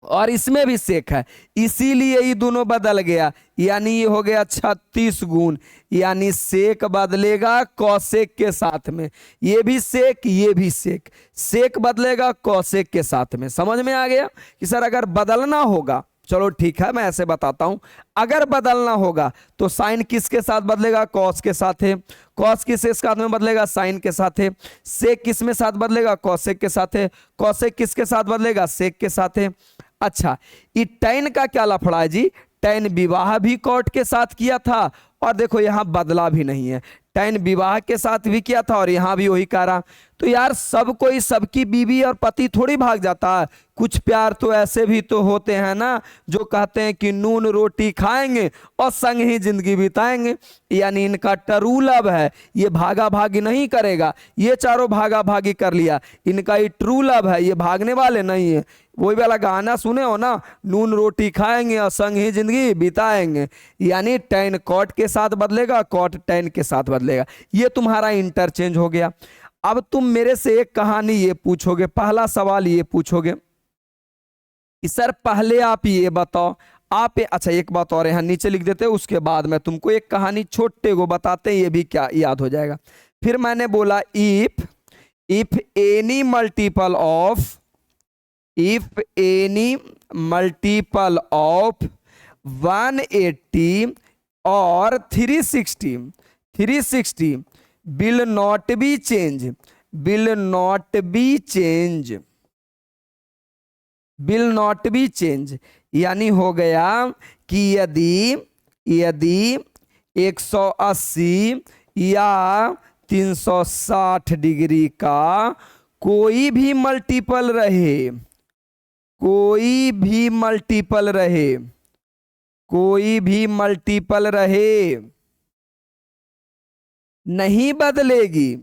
और इसमें भी सेक है, इसीलिए ये दोनों बदल गया, यानी ये हो गया 36 गुण। यानी सेक बदलेगा कौशिक के साथ में, ये भी सेक ये भी सेक, सेक बदलेगा कौशिक के साथ में। समझ में आ गया कि सर अगर बदलना होगा, चलो ठीक है मैं ऐसे बताता हूं, अगर बदलना होगा तो साइन किसके साथ बदलेगा? कॉस के साथ है। कॉस किसके साथ में बदलेगा? साइन के साथ है। सेक किस में साथ बदलेगा? कौशिक के साथ है। कौशिक किसके साथ बदलेगा? सेक के साथ है। अच्छा ये टैन का क्या लफड़ा है जी? टैन विवाह भी कॉट के साथ किया था और देखो यहां बदला भी नहीं है। tan विवाह के साथ भी किया था और यहाँ भी वही कह रहा। तो यार सब कोई सबकी बीवी और पति थोड़ी भाग जाता है, कुछ प्यार तो ऐसे भी तो होते हैं ना जो कहते हैं कि नून रोटी खाएंगे और संग ही जिंदगी बिताएंगे। यानी इनका ट्रू लव है, ये भागा भागी नहीं करेगा, ये चारों भागा भागी कर लिया, इनका ये ट्रू लव है, ये भागने वाले नहीं है। वही वाला गाना सुने हो ना, नून रोटी खाएंगे और संग ही जिंदगी बिताएंगे। यानी tan cot के साथ बदलेगा, cot tan के साथ बदलेगा, ये तुम्हारा इंटरचेंज हो गया। अब तुम मेरे से एक कहानी ये पूछोगे, पहला सवाल ये पूछोगे कि सर पहले आप ये बताओ, आप अच्छा एक बात और यहाँ नीचे लिख देते, उसके बाद मैं तुमको एक कहानी छोटे को बताते हैं, ये भी क्या याद हो जाएगा। फिर मैंने बोला इफ एनी मल्टीपल ऑफ 180 और 360 will not be change, यानी हो गया कि यदि 180 या 360 डिग्री का कोई भी मल्टीपल रहे नहीं बदलेगी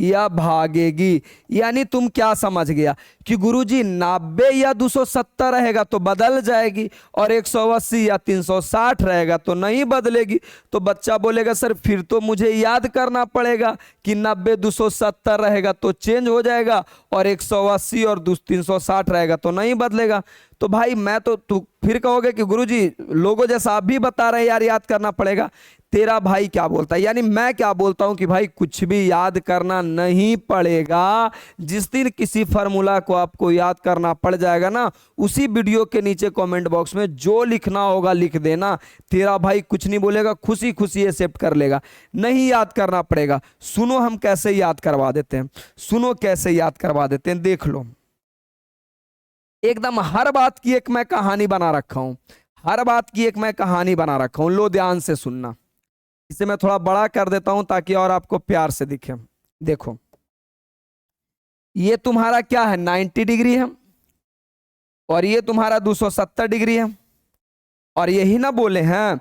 या भागेगी। यानी तुम क्या समझ गया कि गुरुजी 90 या 270 रहेगा तो बदल जाएगी और 180 या 360 रहेगा तो नहीं बदलेगी। तो बच्चा बोलेगा सर फिर तो मुझे याद करना पड़ेगा कि 90 270 रहेगा तो चेंज हो जाएगा और 180 और 360 रहेगा तो नहीं बदलेगा। तो भाई मैं तो तू फिर कहोगे कि गुरुजी लोगों जैसा आप भी बता रहे हैं यार याद करना पड़ेगा। तेरा भाई क्या बोलता है, यानी मैं क्या बोलता हूं कि भाई कुछ भी याद करना नहीं पड़ेगा। जिस दिन किसी फार्मूला को आपको याद करना पड़ जाएगा ना, उसी वीडियो के नीचे कमेंट बॉक्स में जो लिखना होगा लिख देना, तेरा भाई कुछ नहीं बोलेगा, खुशी खुशी एक्सेप्ट कर लेगा। नहीं याद करना पड़ेगा। सुनो हम कैसे याद करवा देते हैं, देख लो। एकदम हर बात की एक मैं कहानी बना रखा हूं, लो ध्यान से सुनना। इसे मैं थोड़ा बड़ा कर देता हूं ताकि और आपको प्यार से दिखे। देखो ये तुम्हारा क्या है 90 डिग्री है और ये तुम्हारा 270 डिग्री है और यही ना बोले हैं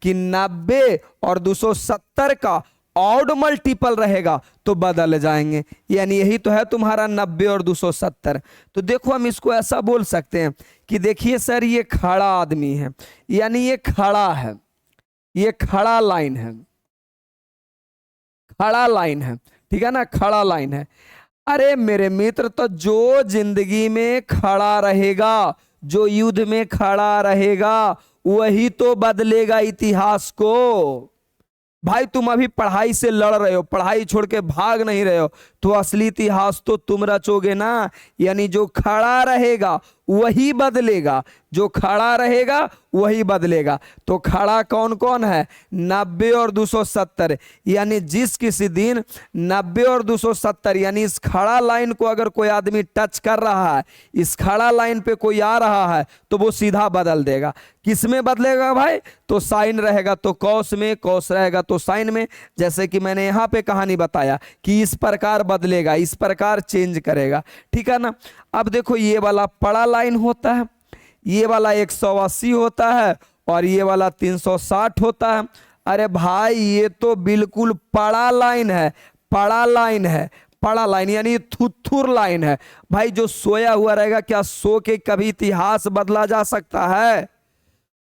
कि 90 और 270 का ऑड मल्टीपल रहेगा तो बदल जाएंगे। यानी यही तो है तुम्हारा 90 और 270। तो देखो हम इसको ऐसा बोल सकते हैं कि देखिए सर ये खड़ा आदमी है, यानी ये खड़ा है, ये खड़ा लाइन है, ठीक है ना, खड़ा लाइन है। अरे मेरे मित्र तो जो जिंदगी में खड़ा रहेगा, जो युद्ध में खड़ा रहेगा वही तो बदलेगा इतिहास को। भाई तुम अभी पढ़ाई से लड़ रहे हो, पढ़ाई छोड़ के भाग नहीं रहे हो, तो असली इतिहास तो तुम रचोगे ना। यानी जो खड़ा रहेगा वही बदलेगा, तो खड़ा कौन कौन है 90 और 270। यानी जिस किसी दिन 90 और 270 यानी इस खड़ा लाइन को अगर कोई आदमी टच कर रहा है, इस खड़ा लाइन पे कोई आ रहा है तो वो सीधा बदल देगा। किस में बदलेगा भाई, तो साइन रहेगा तो कॉस में, कॉस रहेगा तो साइन में। जैसे कि मैंने यहाँ पे कहानी बताया कि इस प्रकार बदलेगा, इस प्रकार चेंज करेगा, ठीक है ना। अब देखो ये वाला पड़ा लाइन होता है, ये वाला 180 होता है और ये वाला 360 होता है। अरे भाई ये तो बिल्कुल पड़ा लाइन है, पड़ा लाइन यानी थुथुर लाइन है। भाई जो सोया हुआ रहेगा, क्या सो के कभी इतिहास बदला जा सकता है?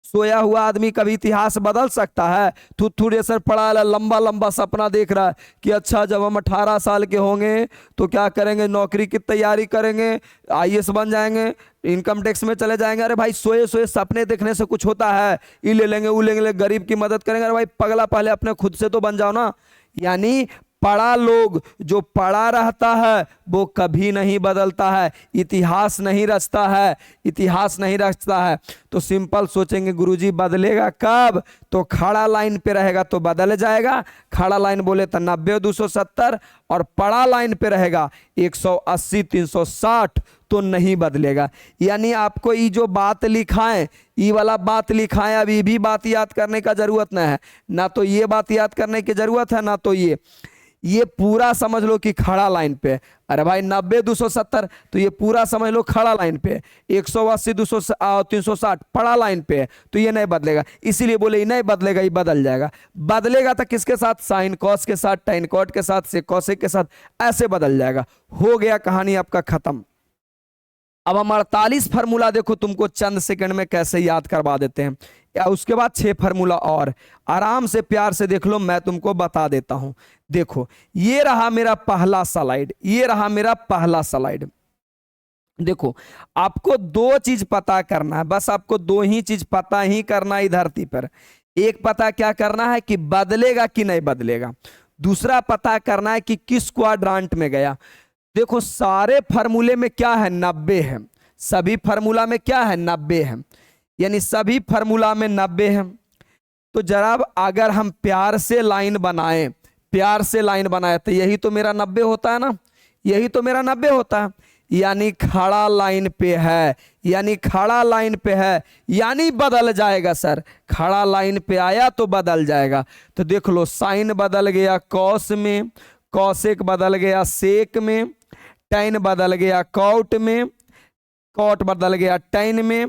सोया हुआ आदमी कभी इतिहास बदल सकता है? थुथुर सर पड़ा लंबा लंबा सपना देख रहा है कि अच्छा जब हम 18 साल के होंगे तो क्या करेंगे, नौकरी की तैयारी करेंगे, IAS बन जाएंगे, इनकम टैक्स में चले जाएंगे। अरे भाई सोए सपने देखने से कुछ होता है? ये ले लेंगे, वो ले लेंगे, गरीब की मदद करेंगे। अरे भाई पगला, पहले अपने खुद से तो बन जाओ ना। यानी पढ़ा लोग, जो पढ़ा रहता है वो कभी नहीं बदलता है, इतिहास नहीं रचता है, इतिहास नहीं रचता है। तो सिंपल सोचेंगे गुरुजी बदलेगा कब, तो खड़ा लाइन पे रहेगा तो बदल जाएगा। खड़ा लाइन बोले तो 90 270, और पढ़ा लाइन पे रहेगा 180 360 तो नहीं बदलेगा। यानी आपको ये जो बात लिखा है, ये वाला बात लिखा है, अभी भी बात याद करने का जरूरत नहीं है, ना तो ये बात याद करने की जरूरत है ना तो ये पूरा समझ लो कि खड़ा लाइन पे। अरे भाई 90 270 तो ये पूरा समझ लो खड़ा लाइन पे, 180 360 पड़ा लाइन पे, तो ये नहीं बदलेगा। इसीलिए बोले ये नहीं बदलेगा, ये बदल जाएगा। बदलेगा तो किसके साथ, साइन कॉस के साथ, टाइन कॉट के साथ, सेक कॉसेक के साथ, ऐसे बदल जाएगा। हो गया कहानी आपका खत्म। अब हम 48 फार्मूला देखो तुमको चंद सेकंड में कैसे याद करवा देते हैं, या उसके बाद 6 फार्मूला और आराम से प्यार से देख लो, मैं तुमको बता देता हूं। देखो ये रहा मेरा पहला स्लाइड, ये रहा मेरा पहला स्लाइड। देखो आपको 2 चीज पता करना है, बस आपको 2 ही चीज पता ही करना है धरती पर। एक पता क्या करना है कि बदलेगा कि नहीं बदलेगा, दूसरा पता करना है कि किस क्वाड्रांट में गया। देखो सारे फार्मूले में क्या है, 90 है, सभी फार्मूला में क्या है, 90 है, यानी सभी फार्मूला में 90 है। तो जरा अगर हम प्यार से लाइन बनाएं, प्यार से लाइन बनाए तो यही तो मेरा 90 होता है ना, यही तो मेरा 90 होता है। यानी खड़ा लाइन पे है, यानी खड़ा लाइन पे है, यानी बदल जाएगा सर, खड़ा लाइन पे आया तो बदल जाएगा। तो देख लो साइन बदल गया कॉस में, कॉसेक बदल गया सेक में, टैन बदल गया कॉट में, कॉट बदल गया टैन में,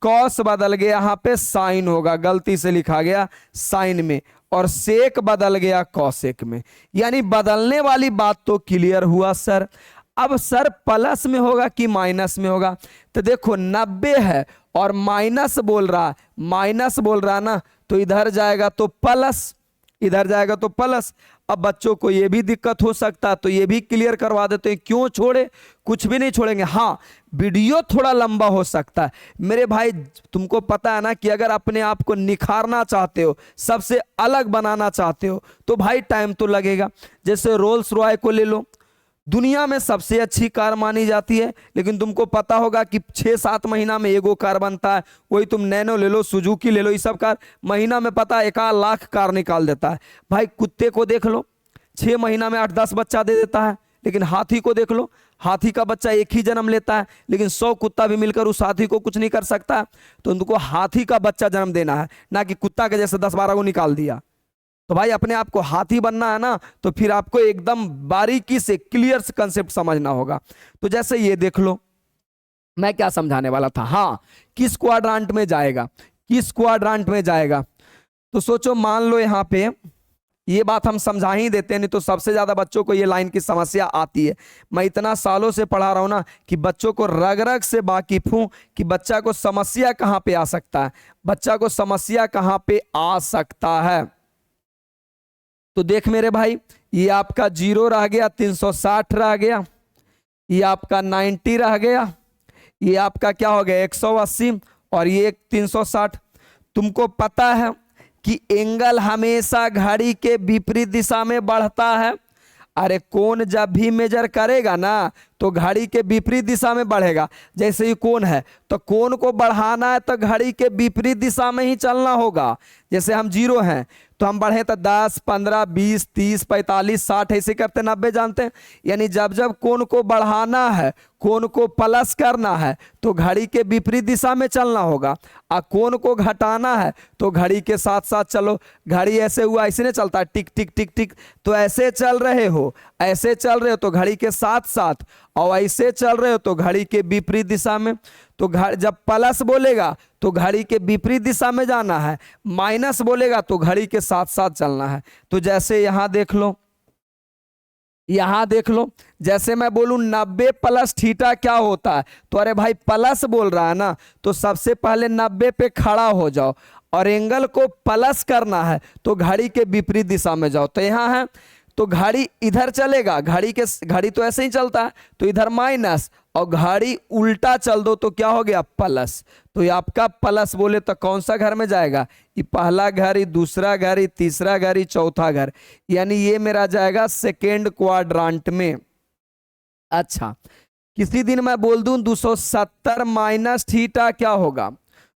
कॉस बदल गया यहाँ पे साइन होगा, गलती से लिखा गया साइन में, और सेक बदल गया कॉसेक में। यानी बदलने वाली बात तो क्लियर हुआ सर। अब सर प्लस में होगा कि माइनस में होगा, तो देखो 90 है और माइनस बोल रहा, माइनस बोल रहा ना, तो इधर जाएगा तो प्लस, इधर जाएगा तो प्लस। अब बच्चों को ये भी दिक्कत हो सकता है तो ये भी क्लियर करवा देते हैं, क्यों छोड़े, कुछ भी नहीं छोड़ेंगे। हाँ वीडियो थोड़ा लंबा हो सकता है मेरे भाई, तुमको पता है ना कि अगर अपने आप को निखारना चाहते हो, सबसे अलग बनाना चाहते हो, तो भाई टाइम तो लगेगा। जैसे रोल्स रॉय को ले लो, दुनिया में सबसे अच्छी कार मानी जाती है, लेकिन तुमको पता होगा कि 6-7 महीना में एगो कार बनता है। वही तुम नैनो ले लो, सुजुकी ले लो, ये सब कार महीना में पता 1 लाख कार निकाल देता है। भाई कुत्ते को देख लो, 6 महीना में 8-10 बच्चा दे देता है, लेकिन हाथी को देख लो, हाथी का बच्चा एक ही जन्म लेता है, लेकिन 100 कुत्ता भी मिलकर उस हाथी को कुछ नहीं कर सकता। तो उनको हाथी का बच्चा जन्म देना है, ना कि कुत्ता के जैसे 10-12 को निकाल दिया। तो भाई अपने आप को हाथी बनना है ना, तो फिर आपको एकदम बारीकी से क्लियर से कंसेप्ट समझना होगा। तो जैसे ये देख लो, मैं क्या समझाने वाला था, हाँ किस क्वाड्रांट में जाएगा, किस क्वाड्रांट में जाएगा। तो सोचो मान लो यहाँ पे ये बात हम समझा ही देते हैं, नहीं तो सबसे ज्यादा बच्चों को ये लाइन की समस्या आती है। मैं इतना सालों से पढ़ा रहा हूं ना कि बच्चों को रग रग से वाकिफ हूं कि बच्चा को समस्या कहां पे आ सकता है, बच्चा को समस्या कहां पे आ सकता है। तो देख मेरे भाई, ये आपका 0 रह गया, 360 रह गया, ये आपका 90 रह गया, ये आपका क्या हो गया 180, और ये 360। तुमको पता है कि एंगल हमेशा घड़ी के विपरीत दिशा में बढ़ता है। अरे कोण जब भी मेजर करेगा ना तो घड़ी के विपरीत दिशा में बढ़ेगा। जैसे ही कोण है तो कोण को बढ़ाना है तो घड़ी के विपरीत दिशा में ही चलना होगा। जैसे हम 0 हैं तो हम बढ़े तो 10, 15, 20, 30, 45, 60 ऐसे करते 90 जानते हैं। यानी जब जब कोण को बढ़ाना है, कोण को प्लस करना है तो घड़ी के विपरीत दिशा में चलना होगा, और कोण को घटाना है तो घड़ी के साथ साथ चलो। घड़ी ऐसे हुआ ऐसे नहीं चलता, टिक टिक टिक टिक, तो ऐसे चल रहे हो, ऐसे चल रहे हो तो घड़ी के साथ साथ, और ऐसे चल रहे हो तो घड़ी के विपरीत दिशा में। तो जब प्लस बोलेगा तो घड़ी के विपरीत दिशा में जाना है, माइनस बोलेगा तो घड़ी के साथ साथ चलना है। तो जैसे यहां देख लो, यहां देख लो, जैसे मैं बोलूं 90 प्लस थीटा क्या होता है, तो अरे भाई प्लस बोल रहा है ना, तो सबसे पहले 90 पे खड़ा हो जाओ, और एंगल को प्लस करना है तो घड़ी के विपरीत दिशा में जाओ। तो यहां है तो घड़ी इधर चलेगा, घड़ी तो ऐसे ही चलता है, तो इधर माइनस, और घड़ी उल्टा चल दो तो क्या हो गया प्लस। तो ये आपका प्लस बोले तो कौन सा घर में जाएगा, ये पहला घर, ये दूसरा घर, ये तीसरा घर, ये चौथा घर, यानी ये मेरा जाएगा सेकेंड क्वाड्रांट में। अच्छा, किसी दिन मैं बोल दूं 270 माइनस थीटा क्या होगा,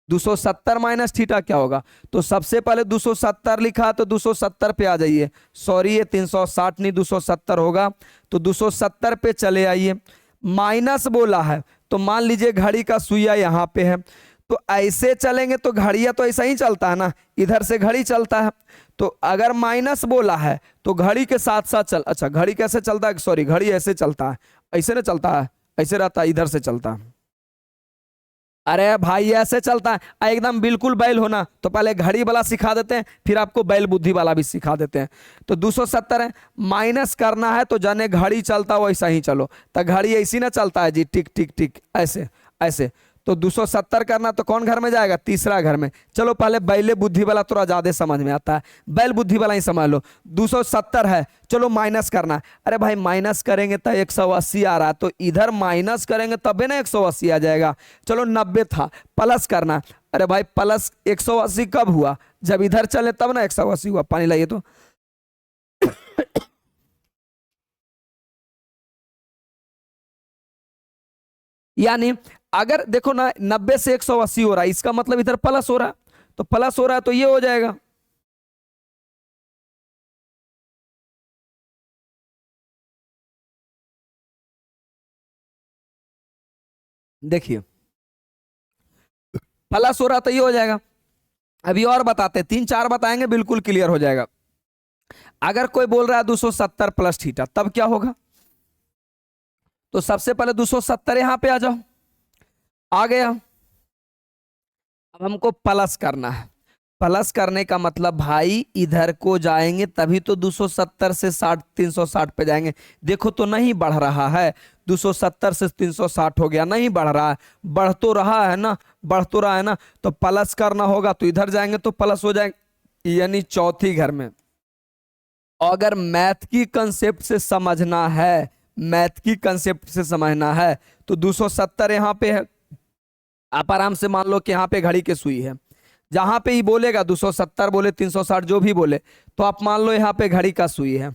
270 माइनस थीटा क्या होगा, तो सबसे पहले 270 लिखा तो 270 पे आ जाइए, सॉरी ये 360 नहीं 270 होगा, तो 270 पे चले आइए। माइनस बोला है तो मान लीजिए घड़ी का सुइया यहाँ पे है, तो ऐसे चलेंगे तो घड़िया तो ऐसा ही चलता है ना, इधर से घड़ी चलता है, तो अगर माइनस बोला है तो घड़ी के साथ साथ चल, अच्छा घड़ी कैसे चलता है, सॉरी घड़ी ऐसे चलता है, ऐसे ना चलता है, ऐसे रहता है, इधर से चलता है। अरे भाई ऐसे चलता है एकदम बिल्कुल बैल होना, तो पहले घड़ी वाला सिखा देते हैं फिर आपको बैल बुद्धि वाला भी सिखा देते हैं। तो 270 है, माइनस करना है तो जाने घड़ी चलता वैसा ही चलो, तो घड़ी ऐसी ना चलता है जी, टिक टिक टिक ऐसे ऐसे, तो 270 करना तो कौन घर में जाएगा, तीसरा घर में। चलो पहले बैले बुद्धि वाला थोड़ा ज्यादा समझ में आता है, बैल बुद्धि वाला ही समझ लो। 270 है, चलो माइनस करना है, अरे भाई माइनस करेंगे तो 180 आ रहा है, तो इधर माइनस करेंगे तबे ना 180 आ जाएगा। चलो 90 था, प्लस करना है, अरे भाई प्लस 180 कब हुआ, जब इधर चले तब ना 180 हुआ। पानी लाइए तो यानी अगर देखो ना 90 से 180 हो रहा है, इसका मतलब इधर प्लस हो रहा है, तो प्लस हो रहा है तो ये हो जाएगा। देखिए प्लस हो रहा तो ये हो जाएगा। अभी और बताते, 3 4 बताएंगे बिल्कुल क्लियर हो जाएगा। अगर कोई बोल रहा है 270 प्लस थीटा तब क्या होगा, तो सबसे पहले 270 यहां पे आ जाओ, आ गया। अब हमको प्लस करना है, प्लस करने का मतलब भाई इधर को जाएंगे तभी तो 270 से 60 360 पे जाएंगे। देखो तो नहीं बढ़ रहा है, 270 से 360 हो गया, नहीं बढ़ रहा है, बढ़ तो रहा है ना, बढ़ तो रहा है ना, तो प्लस करना होगा तो इधर जाएंगे तो प्लस हो जाएंगे, यानी चौथी घर में। और अगर मैथ की कंसेप्ट से समझना है, मैथ की कंसेप्ट से समझना है तो 270 यहाँ पे है, आप आराम से मान लो कि यहाँ पे घड़ी की सुई है, जहां पे ही बोलेगा 270 बोले 360 जो भी बोले, तो आप मान लो यहाँ पे घड़ी का सुई है।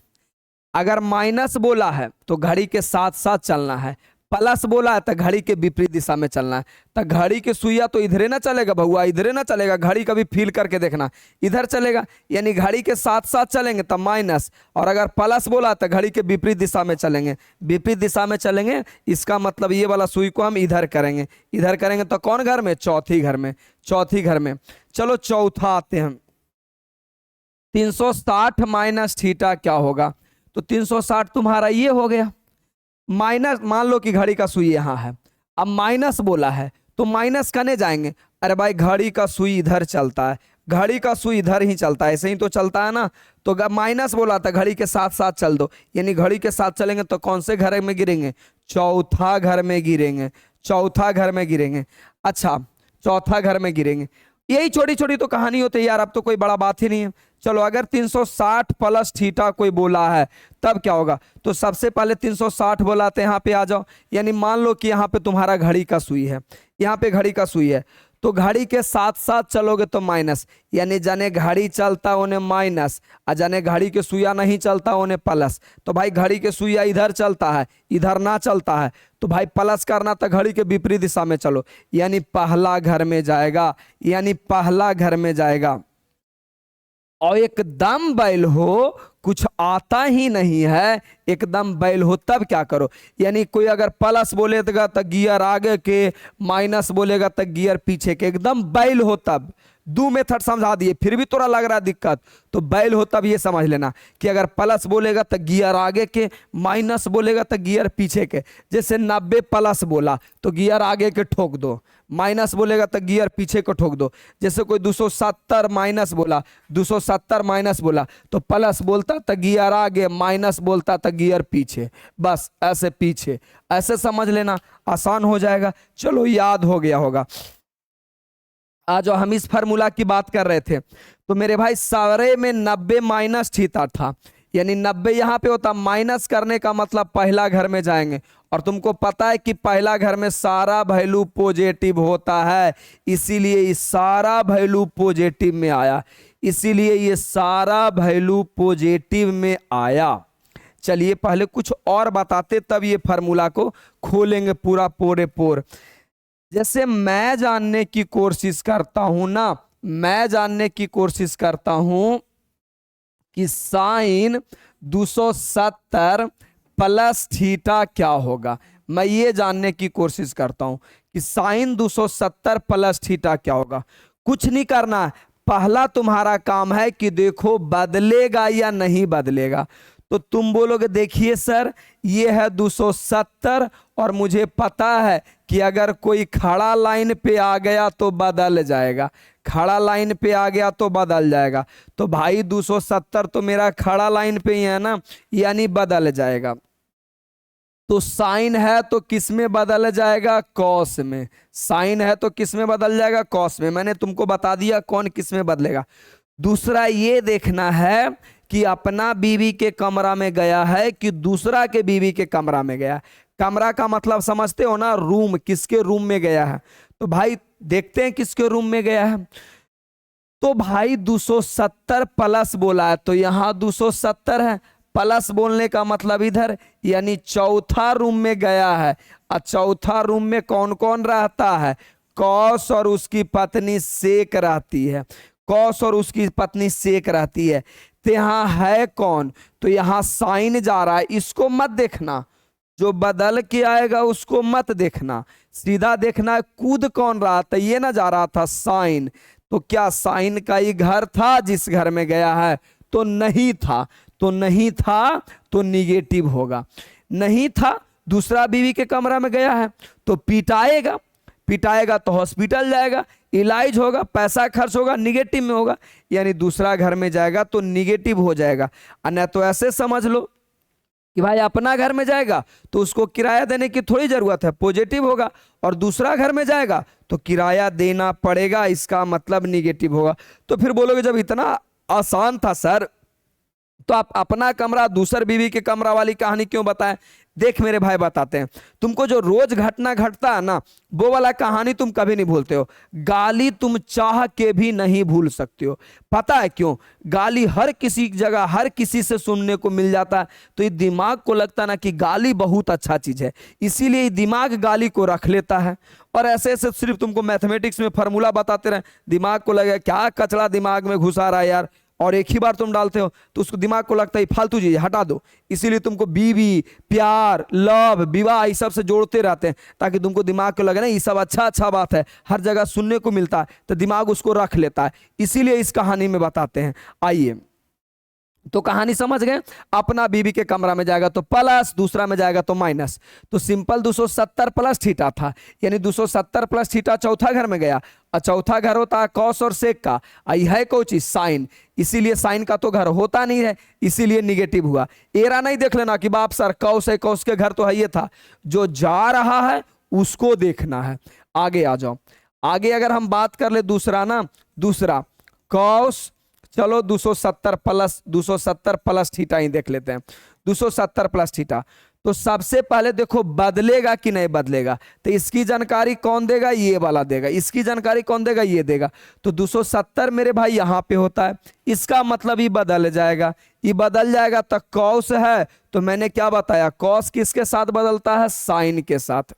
अगर माइनस बोला है तो घड़ी के साथ साथ चलना है, प्लस बोला है तो घड़ी के विपरीत दिशा में चलना है। तो घड़ी के सुइया तो इधरे ना चलेगा भहुआ, इधरे ना चलेगा, घड़ी कभी फील करके देखना, इधर चलेगा, यानी घड़ी के साथ साथ चलेंगे तब माइनस। और अगर प्लस बोला तो घड़ी के विपरीत दिशा में चलेंगे, विपरीत दिशा में चलेंगे, इसका मतलब ये वाला सुई को हम इधर करेंगे, इधर करेंगे तो कौन घर में, चौथी घर में, चौथी घर में। चलो चौथा आते हैं, 360 माइनस थीटा क्या होगा, तो 360 तुम्हारा ये हो गया, माइनस मान लो कि घड़ी का सुई यहां है, अब माइनस बोला है तो माइनस करने जाएंगे, अरे भाई घड़ी का सुई इधर चलता है, घड़ी का सुई इधर ही चलता है, ऐसे ही तो चलता है ना, तो माइनस बोला था घड़ी के साथ साथ चल दो, यानी घड़ी के साथ चलेंगे तो कौन से घर में गिरेंगे, चौथा घर में गिरेंगे, चौथा घर में गिरेंगे। अच्छा चौथा घर में गिरेंगे, यही छोटी छोटी तो कहानी होती है यार, अब तो कोई बड़ा बात ही नहीं है। चलो अगर 360 प्लस थीटा कोई बोला है तब क्या होगा, तो सबसे पहले 360 बोला तो यहाँ पे आ जाओ, यानी मान लो कि यहाँ पे तुम्हारा घड़ी का सुई है, यहाँ पे घड़ी का सुई है, तो घड़ी के साथ साथ चलोगे तो माइनस, यानी जाने घड़ी चलता उन्हें माइनस, और जाने घड़ी के सुइया नहीं चलता उन्हें प्लस। तो भाई घड़ी के सुइया इधर चलता है, इधर ना चलता है, तो भाई प्लस करना तो घड़ी के विपरीत दिशा में चलो, यानी पहला घर में जाएगा, यानी पहला घर में जाएगा। और एकदम बैल हो, कुछ आता ही नहीं है, एकदम बैल हो तब क्या करो, यानी कोई अगर प्लस बोलेगा तो गियर आगे के, माइनस बोलेगा तो गियर पीछे के, एकदम बैल हो तब। दो मेथड समझा दिए, फिर भी थोड़ा लग रहा है दिक्कत, तो बैल हो तब ये समझ लेना कि अगर प्लस बोलेगा तो गियर आगे के, माइनस बोलेगा तो गियर पीछे के। जैसे 90 प्लस बोला तो गियर आगे के ठोक दो, माइनस बोलेगा तो गियर पीछे को ठोक दो। जैसे कोई 270 माइनस बोला, 270 माइनस बोला तो प्लस बोलता तो गियर आगे, माइनस बोलता तो गियर पीछे, बस ऐसे पीछे, ऐसे समझ लेना, आसान हो जाएगा। चलो याद हो गया होगा। आज हम इस फार्मूला की बात कर रहे थे, तो मेरे भाई सारे में 90 माइनस थीटा था, यानी 90 यहाँ पे होता, माइनस करने का मतलब पहला घर में जाएंगे, और तुमको पता है कि पहला घर में सारा वैल्यू पॉजिटिव होता है, इसीलिए ये सारा वैल्यू पॉजिटिव में आया, इसीलिए ये सारा वैल्यू पॉजिटिव में आया। चलिए पहले कुछ और बताते तब ये फार्मूला को खोलेंगे पूरा पोरे पोर। जैसे मैं जानने की कोशिश करता हूं ना, मैं जानने की कोशिश करता हूं कि साइन 270 प्लस थीटा क्या होगा, मैं ये जानने की कोशिश करता हूं कि साइन 270 प्लस थीटा क्या होगा। कुछ नहीं करना, पहला तुम्हारा काम है कि देखो बदलेगा या नहीं बदलेगा। तो तुम बोलोगे देखिए सर ये है 270 और मुझे पता है कि अगर कोई खड़ा लाइन पे आ गया तो बदल जाएगा, खड़ा लाइन पे आ गया तो बदल जाएगा। तो भाई 270 तो मेरा खड़ा लाइन पे ही है ना, यानी बदल जाएगा। तो साइन है तो किस में बदल जाएगा, कॉस में। साइन है तो किस में बदल जाएगा, कॉस में। मैंने तुमको बता दिया कौन किस में बदलेगा। दूसरा ये देखना है कि अपना बीवी के कमरा में गया है कि दूसरा के बीवी के कमरा में गया। कमरा का मतलब समझते हो ना, रूम, किसके रूम में गया है। तो भाई देखते हैं किसके रूम में गया है। तो भाई 270 प्लस बोला है तो यहां 270 है, प्लस बोलने का मतलब इधर, यानी चौथा रूम में गया है। और चौथा रूम में कौन कौन रहता है, कौस और उसकी पत्नी सेक रहती है, कौस और उसकी पत्नी सेक रहती है। तो यहाँ है कौन, तो यहाँ साइन जा रहा है, इसको मत देखना, जो बदल के आएगा उसको मत देखना, सीधा देखना है कूद कौन रहा था, ये ना जा रहा था साइन। तो क्या साइन का ही घर था जिस घर में गया है, तो नहीं था, तो नहीं था तो निगेटिव होगा। नहीं था, दूसरा बीवी के कमरा में गया है तो पिटाएगा, पिटाएगा तो हॉस्पिटल जाएगा, इलाज होगा, पैसा खर्च होगा, निगेटिव में होगा, यानी दूसरा घर में जाएगा तो निगेटिव हो जाएगा। अन्य तो ऐसे समझ लो कि भाई अपना घर में जाएगा तो उसको किराया देने की थोड़ी जरूरत है, पॉजिटिव होगा, और दूसरा घर में जाएगा तो किराया देना पड़ेगा, इसका मतलब निगेटिव होगा। तो फिर बोलोगे जब इतना आसान था सर तो आप अपना कमरा दूसर बीवी के कमरा वाली कहानी क्यों बताएं। देख मेरे भाई बताते हैं, तुमको जो रोज घटना घटता है ना वो वाला कहानी तुम कभी नहीं भूलते हो। गाली तुम चाह के भी नहीं भूल सकते हो। पता है क्यों, गाली हर किसी जगह हर किसी से सुनने को मिल जाता है, तो ये दिमाग को लगता ना कि गाली बहुत अच्छा चीज है, इसीलिए दिमाग गाली को रख लेता है। और ऐसे ऐसे सिर्फ तुमको मैथमेटिक्स में फार्मूला बताते रहे, दिमाग को लगे क्या कचरा दिमाग में घुसा रहा है यार, और एक ही बार तुम डालते हो तो उसको दिमाग को लगता है फालतू चीज हटा दो। इसीलिए तुमको बीवी, प्यार, लव, विवाह ये सब से जोड़ते रहते हैं ताकि तुमको दिमाग को लगे ना ये सब अच्छा अच्छा बात है, हर जगह सुनने को मिलता है, तो दिमाग उसको रख लेता है। इसीलिए इस कहानी में बताते हैं। आइए तो कहानी समझ गए, अपना बीवी के कमरा में जाएगा तो प्लस, दूसरा में जाएगा तो माइनस। तो सिंपल 270 प्लस थीटा था, यानी 270 प्लस थीटा चौथा घर में गया, और चौथा घर होता है कॉस और सेक का, आई है कोई चीज साइन, इसीलिए साइन का तो घर होता नहीं है, इसीलिए निगेटिव हुआ। एरा नहीं देख लेना कि बाप सर कौस है, कौस के घर तो है, ये था जो जा रहा है उसको देखना है। आगे आ जाओ, आगे अगर हम बात कर ले दूसरा ना, दूसरा कॉस, चलो 270 प्लस थीटा ही देख लेते हैं। 270 प्लस थीटा, तो सबसे पहले देखो बदलेगा कि नहीं बदलेगा, तो इसकी जानकारी कौन देगा, ये वाला देगा, इसकी जानकारी कौन देगा, ये देगा। तो 270 मेरे भाई यहां पे होता है, इसका मतलब ये बदल जाएगा, ये बदल जाएगा। तो कॉस है तो मैंने क्या बताया, कॉस किसके साथ बदलता है, साइन के साथ,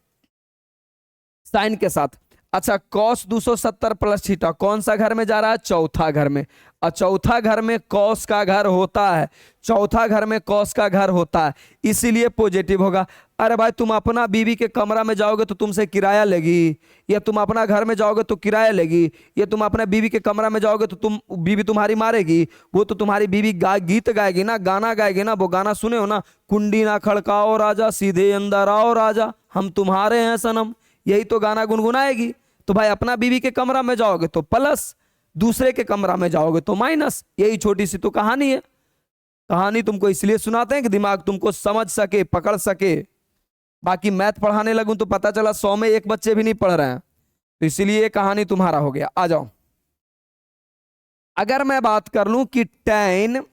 साइन के साथ। अच्छा कॉस 270 प्लस थीटा कौन सा घर में जा रहा है, चौथा घर में, और चौथा घर में कॉस का घर होता है, चौथा घर में कॉस का घर होता है, इसीलिए पॉजिटिव होगा। अरे भाई तुम अपना बीवी के कमरा में जाओगे तो तुमसे किराया लेगी, या तुम अपना घर में जाओगे तो किराया लेगी, या तुम अपने बीवी के कमरा में जाओगे तो तुम बीवी तुम्हारी मारेगी, वो तो तुम्हारी बीवी गीत गाएगी ना, गाना गाएगी ना, वो गाना सुने हो ना, कुंडी ना खड़काओ राजा सीधे अंदर आओ राजा हम तुम्हारे हैं सनम, यही तो गाना गुनगुनाएगी। तो भाई अपना बीवी के कमरा में जाओगे तो प्लस, दूसरे के कमरा में जाओगे तो माइनस, यही छोटी सी तो कहानी है। कहानी तुमको इसलिए सुनाते हैं कि दिमाग तुमको समझ सके, पकड़ सके। बाकी मैथ पढ़ाने लगूं तो पता चला 100 में 1 बच्चे भी नहीं पढ़ रहे हैं, तो इसलिए ये कहानी तुम्हारा हो गया। आ जाओ, अगर मैं बात कर लूं कि tan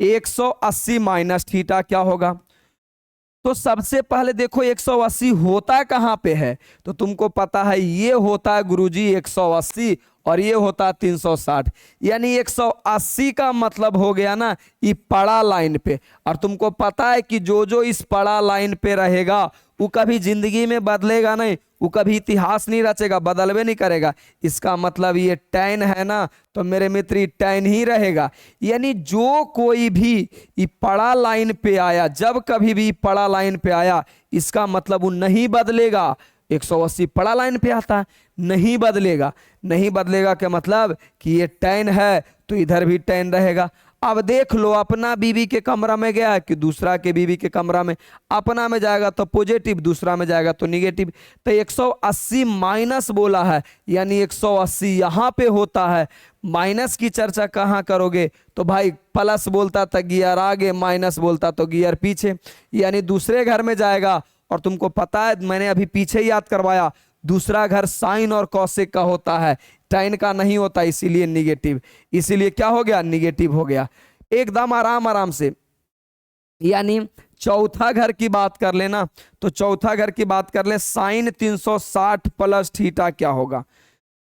180 माइनस थीटा क्या होगा? तो सबसे पहले देखो 180 होता कहाँ पे है, तो तुमको पता है ये होता है गुरुजी 180 और ये होता है 360, यानी 180 का मतलब हो गया ना ये पड़ा लाइन पे। और तुमको पता है कि जो जो इस पड़ा लाइन पे रहेगा वो कभी जिंदगी में बदलेगा नहीं, वो कभी इतिहास नहीं रचेगा, बदलवे नहीं करेगा। इसका मतलब ये tan है ना, तो मेरे मित्र ये tan ही रहेगा। यानी जो कोई भी ये पड़ा लाइन पे आया, जब कभी भी पड़ा लाइन पे आया, इसका मतलब वो नहीं बदलेगा। 180 पड़ा लाइन पे आता है, नहीं बदलेगा। नहीं बदलेगा क्या मतलब कि ये tan है तो इधर भी tan रहेगा। अब देख लो अपना बीबी के कमरा में गया कि दूसरा के बीबी के कमरा में, अपना में जाएगा तो पॉजिटिव, दूसरा में जाएगा तो निगेटिव। तो 180 माइनस बोला है, यानी 180 यहाँ पे होता है। माइनस की चर्चा कहाँ करोगे, तो भाई प्लस बोलता तो गियर आगे, माइनस बोलता तो गियर पीछे, यानी दूसरे घर में जाएगा। और तुमको पता है मैंने अभी पीछे याद करवाया, दूसरा घर साइन और कॉसेक का होता है, tan का नहीं होता, इसीलिए निगेटिव। इसीलिए क्या हो गया, निगेटिव हो गया। एकदम आराम आराम से। यानी चौथा घर की बात कर लेना, तो चौथा घर की बात कर ले, साइन 360 प्लस थीटा क्या होगा?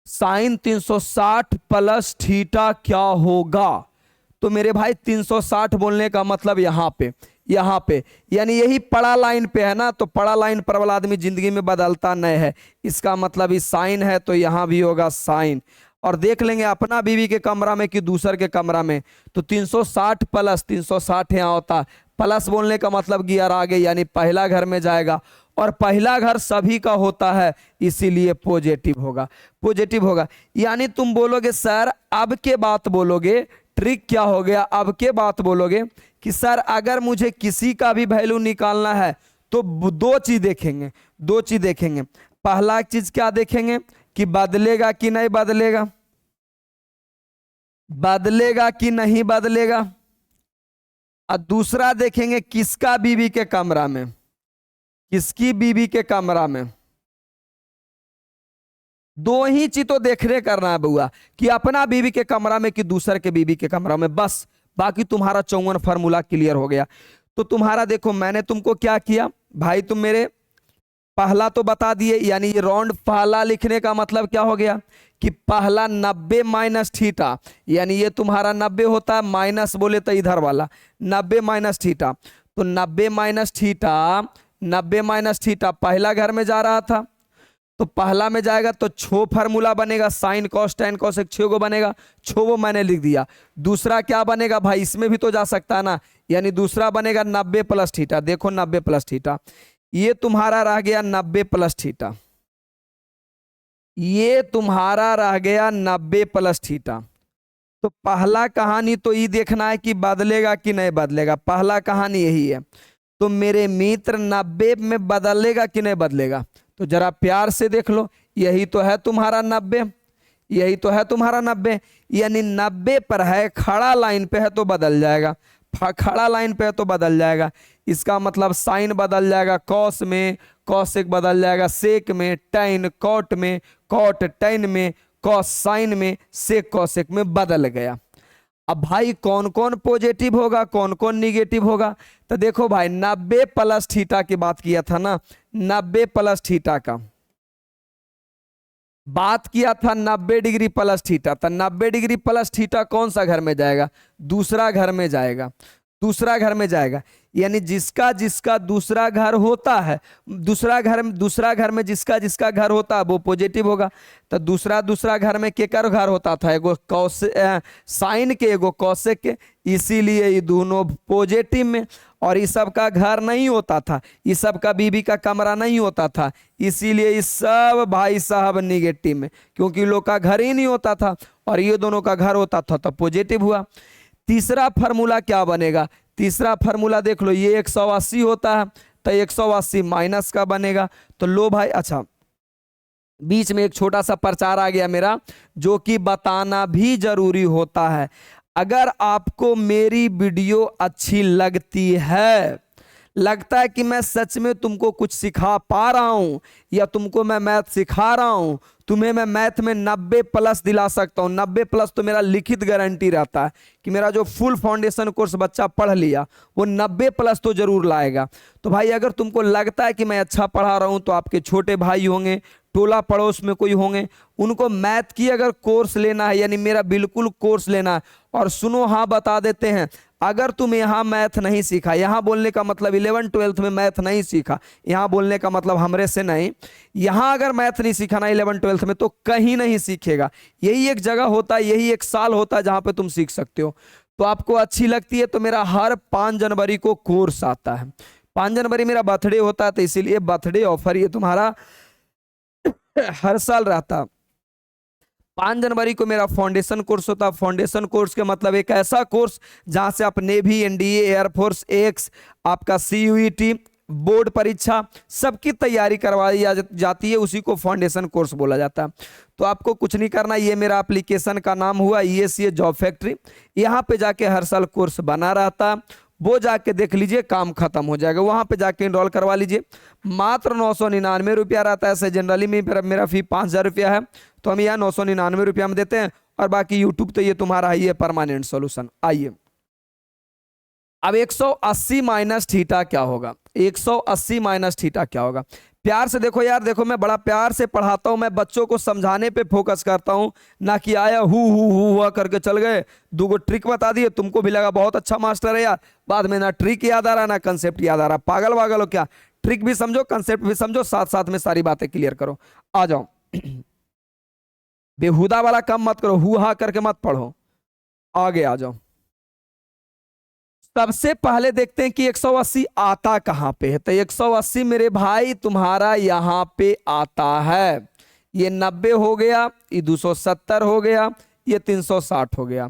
साइन 360 प्लस थीटा क्या होगा? तो मेरे भाई 360 बोलने का मतलब यहाँ पे, यहाँ पे, यानी यही पड़ा लाइन पे है ना, तो पड़ा लाइन पर वाला आदमी जिंदगी में बदलता नहीं है। इसका मतलब ये साइन है तो यहाँ भी होगा साइन। और देख लेंगे अपना बीवी के कमरा में कि दूसर के कमरा में, तो 360 प्लस 360 यहाँ होता। प्लस बोलने का मतलब गियर आगे, यानी पहला घर में जाएगा, और पहला घर सभी का होता है, इसीलिए पॉजिटिव होगा, पॉजिटिव होगा। यानी तुम बोलोगे सर अब के बात बोलोगे, ट्रिक क्या हो गया, अब के बात बोलोगे कि सर अगर मुझे किसी का भी वैल्यू निकालना है तो दो चीज देखेंगे, दो चीज देखेंगे। पहला चीज क्या देखेंगे कि बदलेगा कि नहीं बदलेगा, बदलेगा कि नहीं बदलेगा। और दूसरा देखेंगे किसका बीवी के कमरा में, किसकी बीवी के कमरा में। दो ही चीज तो देखने करना है बुआ, कि अपना बीवी के कमरा में कि दूसर के बीवी के कमरा में, बस। बाकी तुम्हारा 54 फार्मूला क्लियर हो गया। तो तुम्हारा देखो मैंने तुमको क्या किया भाई, तुम मेरे पहला तो बता दिए, यानी ये राउंड पहला लिखने का मतलब क्या हो गया कि पहला 90 माइनस थीटा, यानी ये तुम्हारा 90 होता है, माइनस बोले तो इधर वाला 90 माइनस थीटा। तो 90 माइनस थीटा, 90 माइनस थीटा पहला घर में जा रहा था, तो पहला में जाएगा तो 6 फार्मूला बनेगा, साइन कॉस टैन कॉस 6 को बनेगा, 6 वो मैंने लिख दिया। दूसरा क्या बनेगा भाई, इसमें भी तो जा सकता है ना, यानी दूसरा बनेगा 90 प्लस थीटा। देखो 90 प्लस थीटा, ये तुम्हारा रह गया 90 प्लस थीटा, ये तुम्हारा रह गया 90 प्लस थीटा। तो पहला कहानी तो ये देखना है कि बदलेगा कि नहीं बदलेगा, पहला कहानी यही है। तो मेरे मित्र 90 में बदलेगा कि नहीं बदलेगा, तो जरा प्यार से देख लो, यही तो है तुम्हारा 90, यही तो है तुम्हारा 90, यानी 90 पर है, खड़ा लाइन पे है तो बदल जाएगा, खड़ा लाइन पे है तो बदल जाएगा। इसका मतलब साइन बदल जाएगा कॉस में, कॉसेक बदल जाएगा सेक में, टैन कॉट में, कॉट टैन में, कॉस साइन में, सेक कॉसेक में बदल गया। अब भाई कौन कौन पॉजिटिव होगा, कौन कौन निगेटिव होगा, तो देखो भाई 90 प्लस थीटा की बात किया था ना, 90 प्लस थीटा का बात किया था, 90 डिग्री प्लस थीटा। तो 90 डिग्री प्लस थीटा कौन सा घर में जाएगा, दूसरा घर में जाएगा, दूसरा घर में जाएगा। यानी जिसका जिसका दूसरा घर होता है, दूसरा घर में जिसका जिसका घर होता है वो पॉजिटिव होगा। तो दूसरा घर में केकर घर होता था, एगो कॉस साइन के, एगो कॉसेक के, इसीलिए ये दोनों पॉजिटिव में। और इस सब का घर नहीं होता था, इस सब का बीबी का कमरा नहीं होता था, इसीलिए इस सब भाई साहब निगेटिव में, क्योंकि लोग का घर ही नहीं होता था और ये दोनों का घर होता था तो पॉजिटिव हुआ। तीसरा फार्मूला क्या बनेगा, तीसरा फार्मूला देख लो, ये 180 होता है तो 180 माइनस का बनेगा। तो लो भाई, अच्छा बीच में एक छोटा सा प्रचार आ गया मेरा, जो कि बताना भी जरूरी होता है। अगर आपको मेरी वीडियो अच्छी लगती है, लगता है कि मैं सच में तुमको कुछ सिखा पा रहा हूं या तुमको मैं मैथ सिखा रहा हूं, तुम्हें मैं मैथ में 90+ दिला सकता हूं। 90+ तो मेरा लिखित गारंटी रहता है कि मेरा जो फुल फाउंडेशन कोर्स बच्चा पढ़ लिया वो 90+ तो जरूर लाएगा। तो भाई अगर तुमको लगता है कि मैं अच्छा पढ़ा रहा हूं तो आपके छोटे भाई होंगे, टोला पड़ोस में कोई होंगे, उनको मैथ की अगर कोर्स लेना है यानी मेरा बिल्कुल कोर्स लेना है। और सुनो, हाँ बता देते हैं, अगर तुम यहाँ मैथ नहीं सीखा, यहाँ बोलने का मतलब 11 12 में मैथ नहीं सीखा, यहाँ बोलने का मतलब हमरे से नहीं, यहाँ अगर मैथ नहीं सीखा ना 11 12 में तो कहीं नहीं सीखेगा। यही एक जगह होता है, यही एक साल होता है जहाँ पे तुम सीख सकते हो। तो आपको अच्छी लगती है तो मेरा हर 5 जनवरी को कोर्स आता है। 5 जनवरी मेरा बर्थडे होता है तो इसीलिए बर्थडे ऑफर ये तुम्हारा हर साल रहता। 5 जनवरी को मेरा फाउंडेशन कोर्स होता है। फाउंडेशन कोर्स के मतलब एक ऐसा कोर्स जहां से आप नेवी, एनडीए, एयरफोर्स, एक्स, आपका सीयूईटी, बोर्ड परीक्षा सबकी तैयारी करवाई जाती है, उसी को फाउंडेशन कोर्स बोला जाता है। तो आपको कुछ नहीं करना, ये मेरा एप्लीकेशन का नाम हुआ ESCA जॉब फैक्ट्री, यहाँ पे जाके हर साल कोर्स बना रहता है, वो जाके देख लीजिए, काम खत्म हो जाएगा। वहां पे जाके इनरोल करवा लीजिए, मात्र 999 रुपया रहता है। ऐसे जनरली में मेरा फी 5000 रुपया है, तो हम यहाँ 999 रुपया में देते हैं। और बाकी यूट्यूब तो ये तुम्हारा ही है परमानेंट सोल्यूशन। आइए अब 180 माइनस थीटा क्या होगा, 180 माइनस थीटा क्या होगा। प्यार से देखो यार, देखो मैं बड़ा प्यार से पढ़ाता हूं, मैं बच्चों को समझाने पे फोकस करता हूं, ना कि आया हु हुआ करके चल गए, 2 ट्रिक बता दिए, तुमको भी लगा बहुत अच्छा मास्टर है यार, बाद में ना ट्रिक याद आ रहा ना कंसेप्ट याद आ रहा। पागल वागल हो क्या? ट्रिक भी समझो, कंसेप्ट भी समझो, साथ साथ में सारी बातें क्लियर करो। आ जाओ, बेहुदा वाला काम मत करो, हु हा करके मत पढ़ो, आगे आ जाओ। सबसे पहले देखते हैं कि 180 आता कहां पे है। तो 180 मेरे भाई तुम्हारा यहां पे आता है। ये 90 हो गया, ये 270 हो गया, ये 360 हो गया,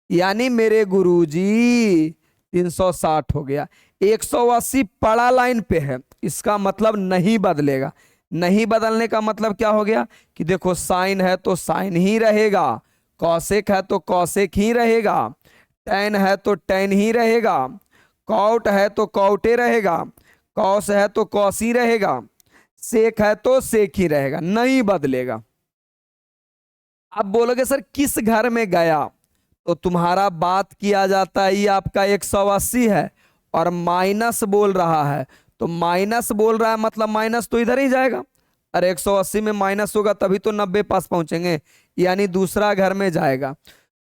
यानी मेरे गुरुजी 360 हो गया। 180 पड़ा लाइन पे है, इसका मतलब नहीं बदलेगा। नहीं बदलने का मतलब क्या हो गया कि देखो साइन है तो साइन ही रहेगा, कौसेक है तो कौसेक ही रहेगा, टैन है तो टैन ही रहेगा, कॉट है तो कॉटे रहेगा, कॉस है तो कॉस ही रहेगा, सेक है तो सेक ही रहेगा, नहीं बदलेगा। अब बोलोगे सर किस घर में गया, तो तुम्हारा बात किया जाता है, ये आपका 180 है और माइनस बोल रहा है, तो माइनस बोल रहा है मतलब माइनस तो इधर ही जाएगा। अरे 180 में माइनस होगा तभी तो 90 पास पहुंचेंगे, यानी दूसरा घर में जाएगा।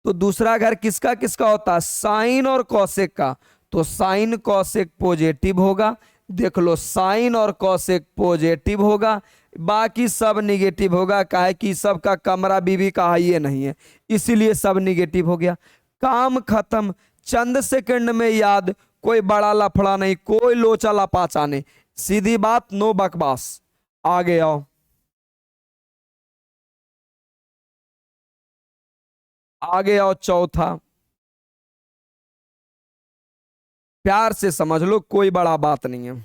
तो दूसरा घर किसका किसका होता है, साइन और कौसेक का, तो साइन कौसेक पॉजिटिव होगा। देख लो साइन और कौसेक पॉजिटिव होगा, बाकी सब निगेटिव होगा, काहे कि सबका कमरा बीबी का ये नहीं है, इसीलिए सब निगेटिव हो गया। काम खत्म, चंद सेकंड में याद, कोई बड़ा लफड़ा नहीं, कोई लोचा लपाचा नहीं, सीधी बात, नो बकवास। आगे आओ, आगे आओ। चौथा, प्यार से समझ लो, कोई बड़ा बात नहीं है।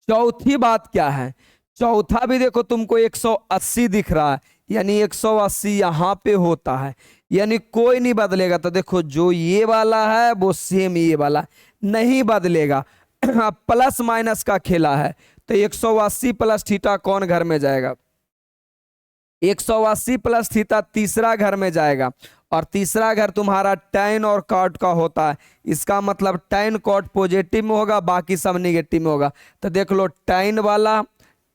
चौथी बात क्या है, चौथा भी देखो तुमको 180 दिख रहा है, यानी 180 यहां पे होता है, यानी कोई नहीं बदलेगा। तो देखो जो ये वाला है वो सेम ये वाला नहीं बदलेगा। प्लस माइनस का खेला है, तो 180 प्लस थीटा कौन घर में जाएगा, 180 प्लस थीटा तीसरा घर में जाएगा, और तीसरा घर तुम्हारा टैन और कॉट का होता है। इसका मतलब टैन कॉट पॉजिटिव में होगा, बाकी सब निगेटिव में होगा। तो देख लो टैन वाला,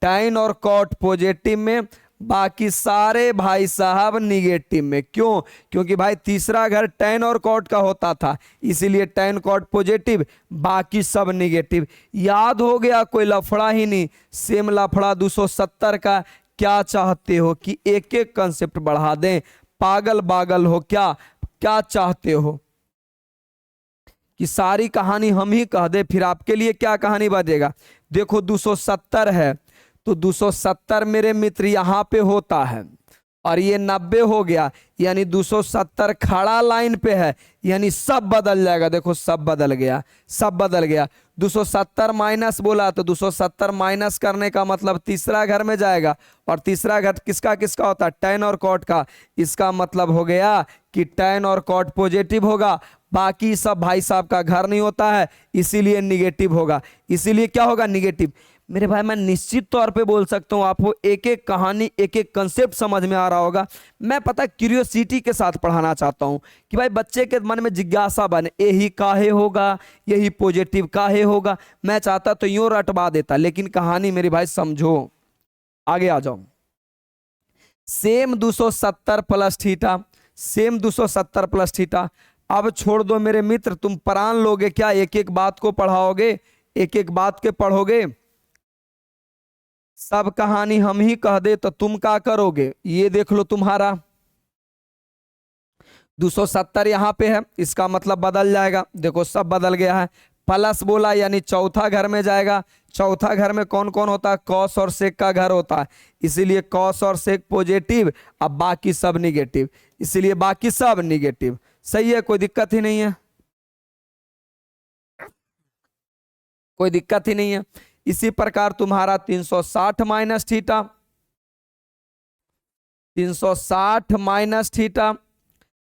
टैन और कॉट पॉजिटिव में, बाकी सारे भाई साहब निगेटिव में। क्यों? क्योंकि भाई तीसरा घर टैन और कॉट का होता था, इसीलिए टैन कॉट पॉजिटिव, बाकी सब निगेटिव। याद हो गया, कोई लफड़ा ही नहीं, सेम लफड़ा 270 का। क्या चाहते हो कि एक एक कंसेप्ट बढ़ा दें, पागल बागल हो क्या? क्या चाहते हो कि सारी कहानी हम ही कह दे, फिर आपके लिए क्या कहानी बजेगा? देखो 270 है, तो 270 मेरे मित्र यहां पे होता है, और ये 90 हो गया, यानी 270 खड़ा लाइन पे है, यानी सब बदल जाएगा। देखो सब बदल गया, सब बदल गया। 270 माइनस बोला, तो 270 माइनस करने का मतलब तीसरा घर में जाएगा, और तीसरा घर किसका किसका होता है, टैन और कॉट का। इसका मतलब हो गया कि टैन और कॉट पॉजिटिव होगा, बाकी सब भाई साहब का घर नहीं होता है, इसीलिए निगेटिव होगा। इसीलिए क्या होगा, निगेटिव। मेरे भाई मैं निश्चित तौर पे बोल सकता हूँ आपको एक एक कहानी एक एक कंसेप्ट समझ में आ रहा होगा। मैं पता क्यूरियोसिटी के साथ पढ़ाना चाहता हूँ कि भाई बच्चे के मन में जिज्ञासा बने, यही काहे होगा, यही पॉजिटिव काहे होगा। मैं चाहता तो यूं रटवा देता, लेकिन कहानी मेरे भाई समझो। आगे आ जाओ। Same 270 plus theta, same 270 plus theta. अब छोड़ दो मेरे मित्र, तुम प्राण लोगे क्या, एक एक बात को पढ़ाओगे, एक एक बात के पढ़ोगे। सब कहानी हम ही कह दे तो तुम क्या करोगे, ये देख लो। तुम्हारा 270 यहां पे है, इसका मतलब बदल जाएगा। देखो सब बदल गया है। प्लस बोला यानी चौथा घर में जाएगा। चौथा घर में कौन कौन होता है, कॉस और सेक का घर होता है, इसीलिए कॉस और सेक पॉजिटिव, अब बाकी सब निगेटिव, इसीलिए बाकी सब निगेटिव। सही है, कोई दिक्कत ही नहीं है, कोई दिक्कत ही नहीं है। इसी प्रकार तुम्हारा 360 माइनस थीटा, 360 माइनस थीटा।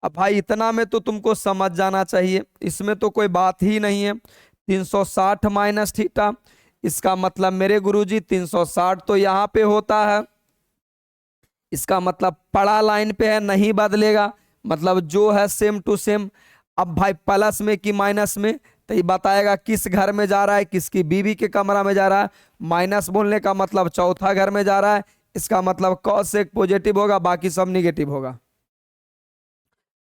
अब भाई इतना में तो तुमको समझ जाना चाहिए, इसमें तो कोई बात ही नहीं है। 360 माइनस थीटा, इसका मतलब मेरे गुरुजी 360 तो यहाँ पे होता है, इसका मतलब पड़ा लाइन पे है, नहीं बदलेगा, मतलब जो है सेम टू सेम। अब भाई प्लस में कि माइनस में, तो ये बताएगा किस घर में जा रहा है, किसकी बीवी के कमरा में जा रहा है। माइनस बोलने का मतलब चौथा घर में जा रहा है, इसका मतलब कॉस एक पॉजिटिव होगा, बाकी सब निगेटिव होगा।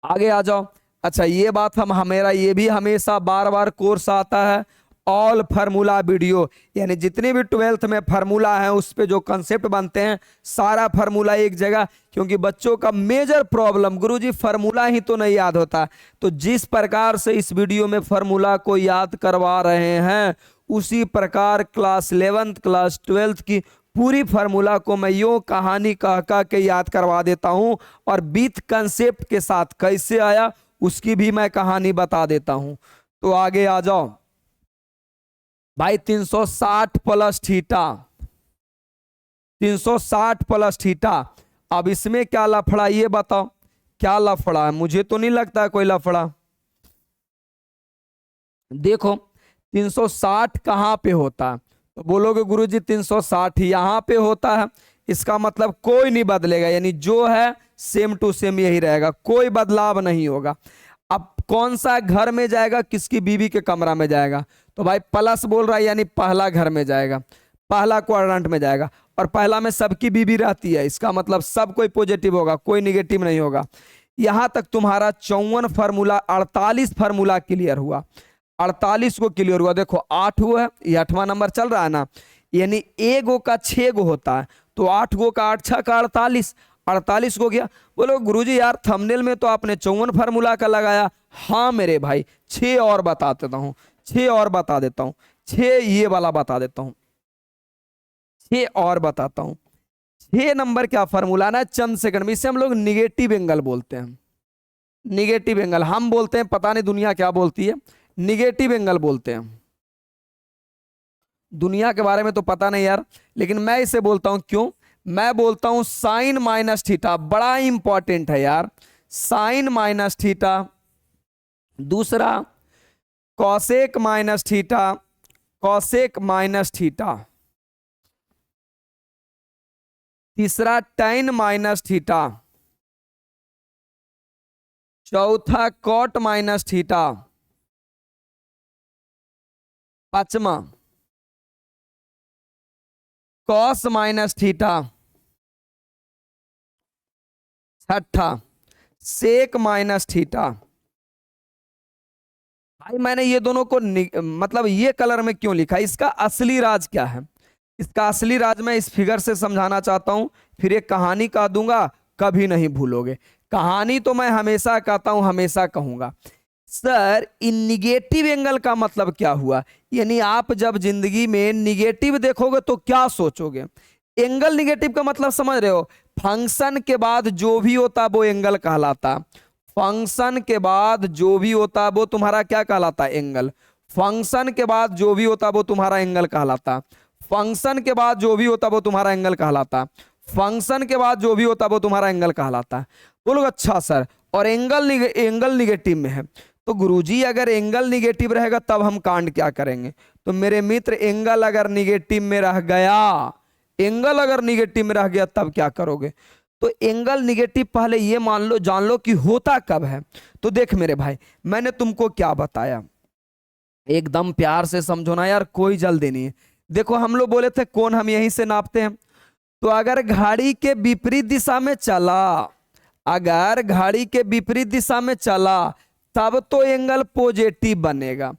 आगे आ जाओ। अच्छा ये बात हम हमेरा ये भी हमेशा बार बार कोर्स आता है, ऑल फार्मूला वीडियो, यानी जितनी भी 12th में फार्मूला है उस पे जो कंसेप्ट बनते हैं सारा फार्मूला एक जगह। क्योंकि बच्चों का मेजर प्रॉब्लम, गुरुजी फार्मूला ही तो नहीं याद होता, तो जिस प्रकार से इस वीडियो में फार्मूला को याद करवा रहे हैं उसी प्रकार क्लास 11th क्लास 12th की पूरी फार्मूला को मैं यूं कहानी कह कह के याद करवा देता हूं, और बीथ कंसेप्ट के साथ कैसे आया उसकी भी मैं कहानी बता देता हूं। तो आगे आ जाओ भाई। 360 प्लस थीटा, 360 प्लस थीटा। अब इसमें क्या लफड़ा ये बताओ, क्या लफड़ा है, मुझे तो नहीं लगता है कोई लफड़ा। देखो 360 कहां पे होता है, तो बोलोगे गुरुजी 360 यहां पे होता है, इसका मतलब कोई नहीं बदलेगा, यानी जो है सेम टू सेम यही रहेगा, कोई बदलाव नहीं होगा। अब कौन सा घर में जाएगा, किसकी बीवी के कमरा में जाएगा, तो भाई प्लस बोल रहा है यानी पहला घर में जाएगा, पहला क्वाड्रेंट में जाएगा, और पहला में सबकी बीवी रहती है, इसका मतलब सब कोई पॉजिटिव होगा, कोई निगेटिव नहीं होगा। यहां तक तुम्हारा 54 फार्मूला 48 फार्मूला क्लियर हुआ, 48 को क्लियर हुआ। देखो 8 गो है, ये 8वां नंबर चल रहा है ना, यानी ए गो का 6 गो होता है, तो 8 गो का 8 6 का 48, 48 को गया। बोलो गुरुजी यार थंबनेल में तो आपने 54 फार्मूला का लगाया। हाँ मेरे भाई 6 और बता देता हूँ, 6 और बता देता हूँ, 6 ये वाला बता देता हूँ, 6 और बताता हूँ। 6 नंबर क्या फार्मूला ना, चंद सेकंड में, इसे हम लोग निगेटिव एंगल बोलते हैं। निगेटिव एंगल हम बोलते हैं, पता नहीं दुनिया क्या बोलती है, निगेटिव एंगल बोलते हैं। दुनिया के बारे में तो पता नहीं यार, लेकिन मैं इसे बोलता हूं, क्यों मैं बोलता हूं साइन माइनस थीटा, बड़ा इंपॉर्टेंट है यार, साइन माइनस थीटा। दूसरा cosec minus theta, cosec minus theta. तीसरा टैन माइनस थीटा। चौथा कॉट माइनस थीटा। पांचवा कॉस माइनस थीटा। छठा सेक माइनस थीटा। भाई मैंने ये दोनों को मतलब ये कलर में क्यों लिखा, इसका असली राज क्या है, इसका असली राज मैं इस फिगर से समझाना चाहता हूं, फिर एक कहानी कह दूंगा, कभी नहीं भूलोगे। कहानी तो मैं हमेशा कहता हूं, हमेशा कहूंगा। सर इन निगेटिव एंगल का मतलब क्या हुआ, यानी आप जब जिंदगी में निगेटिव देखोगे तो क्या सोचोगे। एंगल निगेटिव का मतलब समझ रहे हो, फंक्शन के बाद जो भी होता वो एंगल कहलाता, फंक्शन के बाद जो भी होता वो तुम्हारा क्या कहलाता, एंगल। फंक्शन के बाद जो भी होता वो तुम्हारा एंगल कहलाता, फंक्शन के बाद जो भी होता वो तुम्हारा एंगल कहलाता, फंक्शन के बाद जो भी होता वो तुम्हारा एंगल कहलाता। बोलोगे अच्छा सर, और एंगल निगेटिव में है, तो गुरुजी अगर एंगल निगेटिव रहेगा तब हम कांड क्या करेंगे? तो मेरे मित्र एंगल अगर निगेटिव में रह गया, एंगल अगर निगेटिव में रह गया तब क्या करोगे? तो एंगल निगेटिव पहले ये मान लो, जान लो कि होता कब है। तो देख मेरे भाई, मैंने तुमको क्या बताया, एकदम प्यार से समझो ना यार, कोई जल्दी नहीं है। देखो हम लोग बोले थे कोण हम यहीं से नापते हैं, तो अगर घड़ी के विपरीत दिशा में चला, अगर घड़ी के विपरीत दिशा में चला तब तो एंगल पॉजिटिव बनेगा।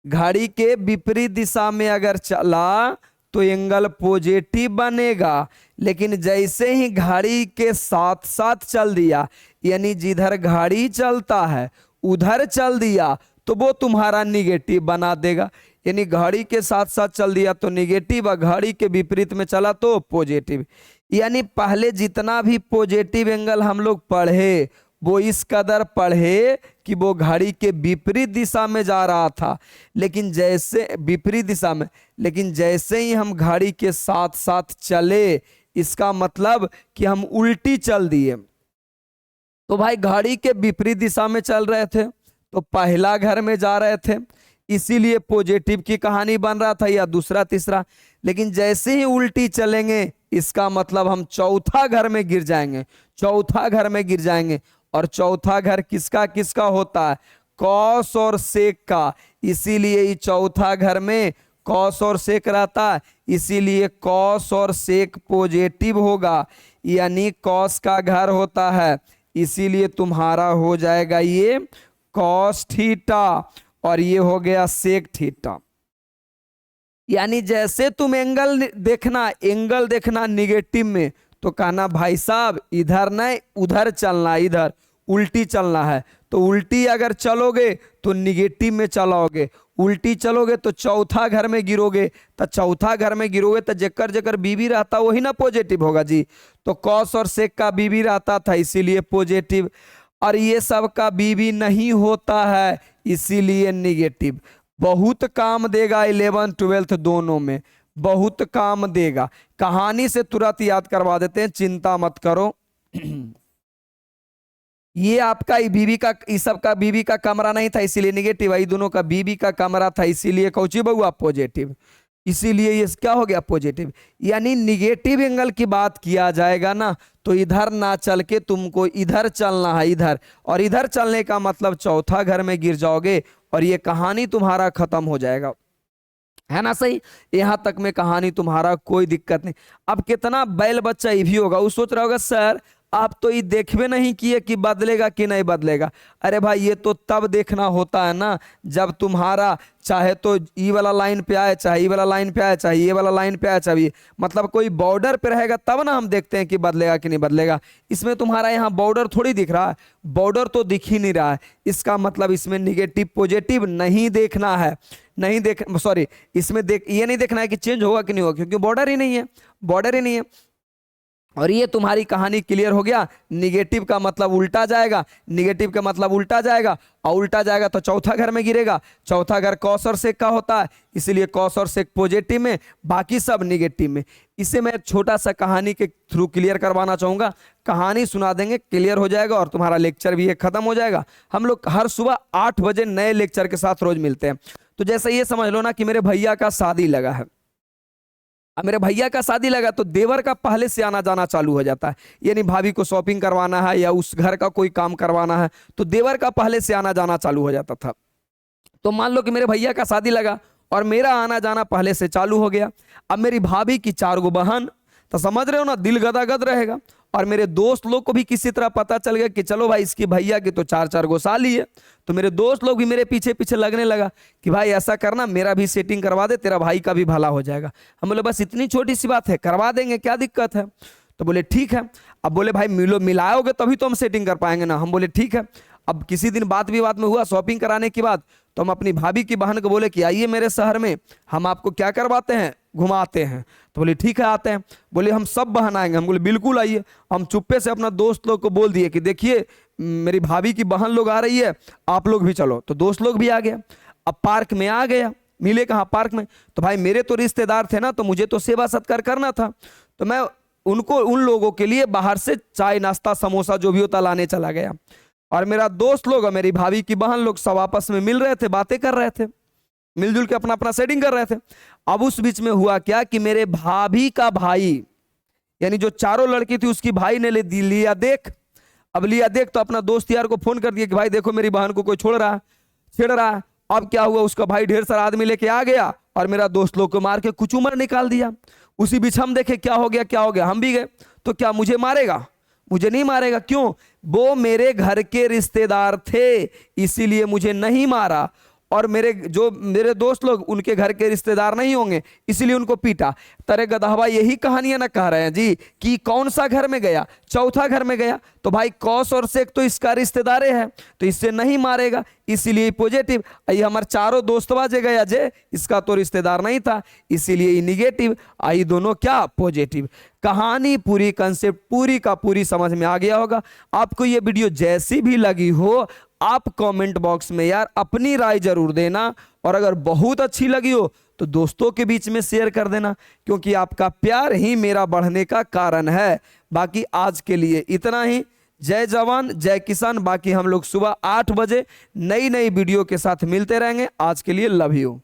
घड़ी के विपरीत दिशा में अगर चला तो एंगल पॉजिटिव बनेगा, लेकिन जैसे ही घड़ी के साथ साथ चल दिया, यानी जिधर घड़ी चलता है उधर चल दिया, तो वो तुम्हारा निगेटिव बना देगा। यानी घड़ी के साथ साथ चल दिया तो निगेटिव, और घड़ी के विपरीत में चला तो पॉजिटिव। यानी पहले जितना भी पॉजिटिव एंगल हम लोग पढ़े वो इस कदर पढ़े कि वो घड़ी के विपरीत दिशा में जा रहा था, लेकिन जैसे विपरीत दिशा में, लेकिन जैसे ही हम घड़ी के साथ साथ चले, इसका मतलब कि हम उल्टी चल दिए। तो भाई घड़ी के विपरीत दिशा में चल रहे थे तो पहला घर में जा रहे थे, इसीलिए पॉजिटिव की कहानी बन रहा था, या दूसरा तीसरा। लेकिन जैसे ही उल्टी चलेंगे इसका मतलब हम चौथा घर में गिर जाएंगे, चौथा घर में गिर जाएंगे। और चौथा घर किसका किसका होता है? कॉस और सेक का। इसीलिए चौथा घर में कॉस और सेक रहता है, इसीलिए कॉस और सेक पॉजिटिव होगा, यानी कॉस का घर होता है, इसीलिए तुम्हारा हो जाएगा ये कॉस थीटा, और ये हो गया सेक थीटा। यानी जैसे तुम एंगल देखना, एंगल देखना निगेटिव में, तो कहना भाई साहब इधर नहीं उधर चलना, इधर उल्टी चलना है। तो उल्टी अगर चलोगे तो निगेटिव में चलोगे, उल्टी चलोगे तो चौथा घर में गिरोगे, तो चौथा घर में गिरोगे तो जेकर जेकर बीबी रहता वही ना पॉजिटिव होगा जी। तो कॉस और सेक का बीबी रहता था इसीलिए पॉजिटिव, और ये सब का बीबी नहीं होता है इसीलिए निगेटिव। बहुत काम देगा 11th 12th दोनों में, बहुत काम देगा। कहानी से तुरंत याद करवा देते हैं, चिंता मत करो। ये आपका बीबी का, इस सब का बीबी का कमरा नहीं था इसीलिए निगेटिव, ये दोनों का बीबी का कमरा था इसीलिए कौची बहुआ पॉजिटिव, इसीलिए ये क्या हो गया पॉजिटिव। यानी निगेटिव एंगल की बात किया जाएगा ना तो इधर ना चल के तुमको इधर चलना है, इधर, और इधर चलने का मतलब चौथा घर में गिर जाओगे और ये कहानी तुम्हारा खत्म हो जाएगा, है ना सही। यहां तक में कहानी तुम्हारा कोई दिक्कत नहीं। अब कितना बैल बच्चा ये भी होगा, वो सोच रहा होगा सर आप तो ये देखबे नहीं किए कि बदलेगा कि नहीं बदलेगा। अरे भाई ये तो तब देखना होता है ना जब तुम्हारा चाहे तो ई वाला लाइन पे आए, चाहे ई वाला लाइन पे आए, चाहे ये वाला लाइन पे आए, चाहे मतलब कोई बॉर्डर पे रहेगा तब ना हम देखते हैं कि बदलेगा कि नहीं बदलेगा। इसमें तुम्हारा यहाँ बॉर्डर थोड़ी दिख रहा है, बॉर्डर तो दिख ही नहीं रहा है, इसका मतलब इसमें निगेटिव पॉजिटिव नहीं देखना है, नहीं देख सॉरी इसमें देख ये नहीं देखना है कि चेंज होगा कि नहीं होगा, क्योंकि बॉर्डर ही नहीं है, बॉर्डर ही नहीं है। और ये तुम्हारी कहानी क्लियर हो गया। निगेटिव का मतलब उल्टा जाएगा, निगेटिव का मतलब उल्टा जाएगा, और उल्टा जाएगा तो चौथा घर में गिरेगा। चौथा घर कॉस और सेक का होता है इसीलिए कॉस और सेक पॉजिटिव में, बाकी सब निगेटिव में। इसे मैं एक छोटा सा कहानी के थ्रू क्लियर करवाना चाहूँगा, कहानी सुना देंगे क्लियर हो जाएगा और तुम्हारा लेक्चर भी खत्म हो जाएगा। हम लोग हर सुबह 8 बजे नए लेक्चर के साथ रोज मिलते हैं। तो जैसे ये समझ लो ना कि मेरे भैया का शादी लगा है, अब मेरे भैया का शादी लगा तो देवर का पहले से आना जाना चालू हो जाता है, यानी भाभी को शॉपिंग करवाना है या उस घर का कोई काम करवाना है तो देवर का पहले से आना जाना चालू हो जाता था। तो मान लो कि मेरे भैया का शादी लगा और मेरा आना जाना पहले से चालू हो गया। अब मेरी भाभी की 4 गो बहन, तो समझ रहे हो ना, दिल गदागद रहेगा। और मेरे दोस्त लोग को भी किसी तरह पता चल गया कि चलो भाई इसकी भैया की तो 4-4 गो साली है, तो मेरे दोस्त लोग भी मेरे पीछे पीछे लगने लगा कि भाई ऐसा करना मेरा भी सेटिंग करवा दे, तेरा भाई का भी भला हो जाएगा। हम बोले बस इतनी छोटी सी बात है, करवा देंगे, क्या दिक्कत है। तो बोले ठीक है। अब बोले भाई मिलाओगे तभी तो हम सेटिंग कर पाएंगे ना। हम बोले ठीक है। अब किसी दिन बात विवाद में हुआ शॉपिंग कराने की बात, तो हम अपनी भाभी की बहन को बोले कि आइए मेरे शहर में, हम आपको क्या करवाते हैं, घुमाते हैं। तो बोले ठीक है आते हैं। बोले हम सब बहन आएंगे। हम बोले बिल्कुल आइए। हम चुप्पे से अपना दोस्त लोग को बोल दिए कि देखिए मेरी भाभी की बहन लोग आ रही है, आप लोग भी चलो। तो दोस्त लोग भी आ गया। अब पार्क में आ गया, मिले कहाँ, पार्क में। तो भाई मेरे तो रिश्तेदार थे ना, तो मुझे तो सेवा सत्कार करना था, तो मैं उनको उन लोगों के लिए बाहर से चाय नाश्ता समोसा जो भी होता लाने चला गया। और मेरा दोस्त लोग और मेरी भाभी की बहन लोग सब आपस में मिल रहे थे, बातें कर रहे थे, मिलजुल के अपना अपना सेटिंग कर रहे थे। अब उस बीच में हुआ क्या कि मेरे भाभी का भाई, यानी जो चारों लड़की थी उसकी भाई ने लिया देख। अब लिया देख तो अपना दोस्त यार को फोन कर दिया कि भाई देखो मेरी बहन को कोई छोड़ रहा है, छेड़ रहा है। अब क्या हुआ, उसका भाई ढेर सारा आदमी लेके आ गया और मेरा दोस्त लोग को मार के कुचूमर निकाल दिया। उसी बीच हम देखे क्या हो गया, क्या हो गया, हम भी गए। तो क्या मुझे मारेगा? मुझे नहीं मारेगा। क्यों? वो मेरे घर के रिश्तेदार थे, इसीलिए मुझे नहीं मारा। और मेरे दोस्त लोग उनके घर के रिश्तेदार नहीं होंगे, इसीलिए उनको पीटा। तरे गदहवा यही कहानियां ना कह रहे हैं जी कि कौन सा घर में गया, चौथा घर में गया। तो भाई कौस और शेख तो इसका रिश्तेदारे है, तो इससे नहीं मारेगा, इसीलिए पॉजिटिव। आई हमारे चारों दोस्तवा जे गया जे, इसका तो रिश्तेदार नहीं था, इसीलिए निगेटिव। आई दोनों क्या? पॉजिटिव। कहानी पूरी, कंसेप्ट पूरी का पूरी समझ में आ गया होगा। आपको ये वीडियो जैसी भी लगी हो, आप कमेंट बॉक्स में यार अपनी राय जरूर देना। और अगर बहुत अच्छी लगी हो तो दोस्तों के बीच में शेयर कर देना, क्योंकि आपका प्यार ही मेरा बढ़ने का कारण है। बाकी आज के लिए इतना ही। जय जवान जय किसान। बाकी हम लोग सुबह 8 बजे नई नई वीडियो के साथ मिलते रहेंगे। आज के लिए लव यू।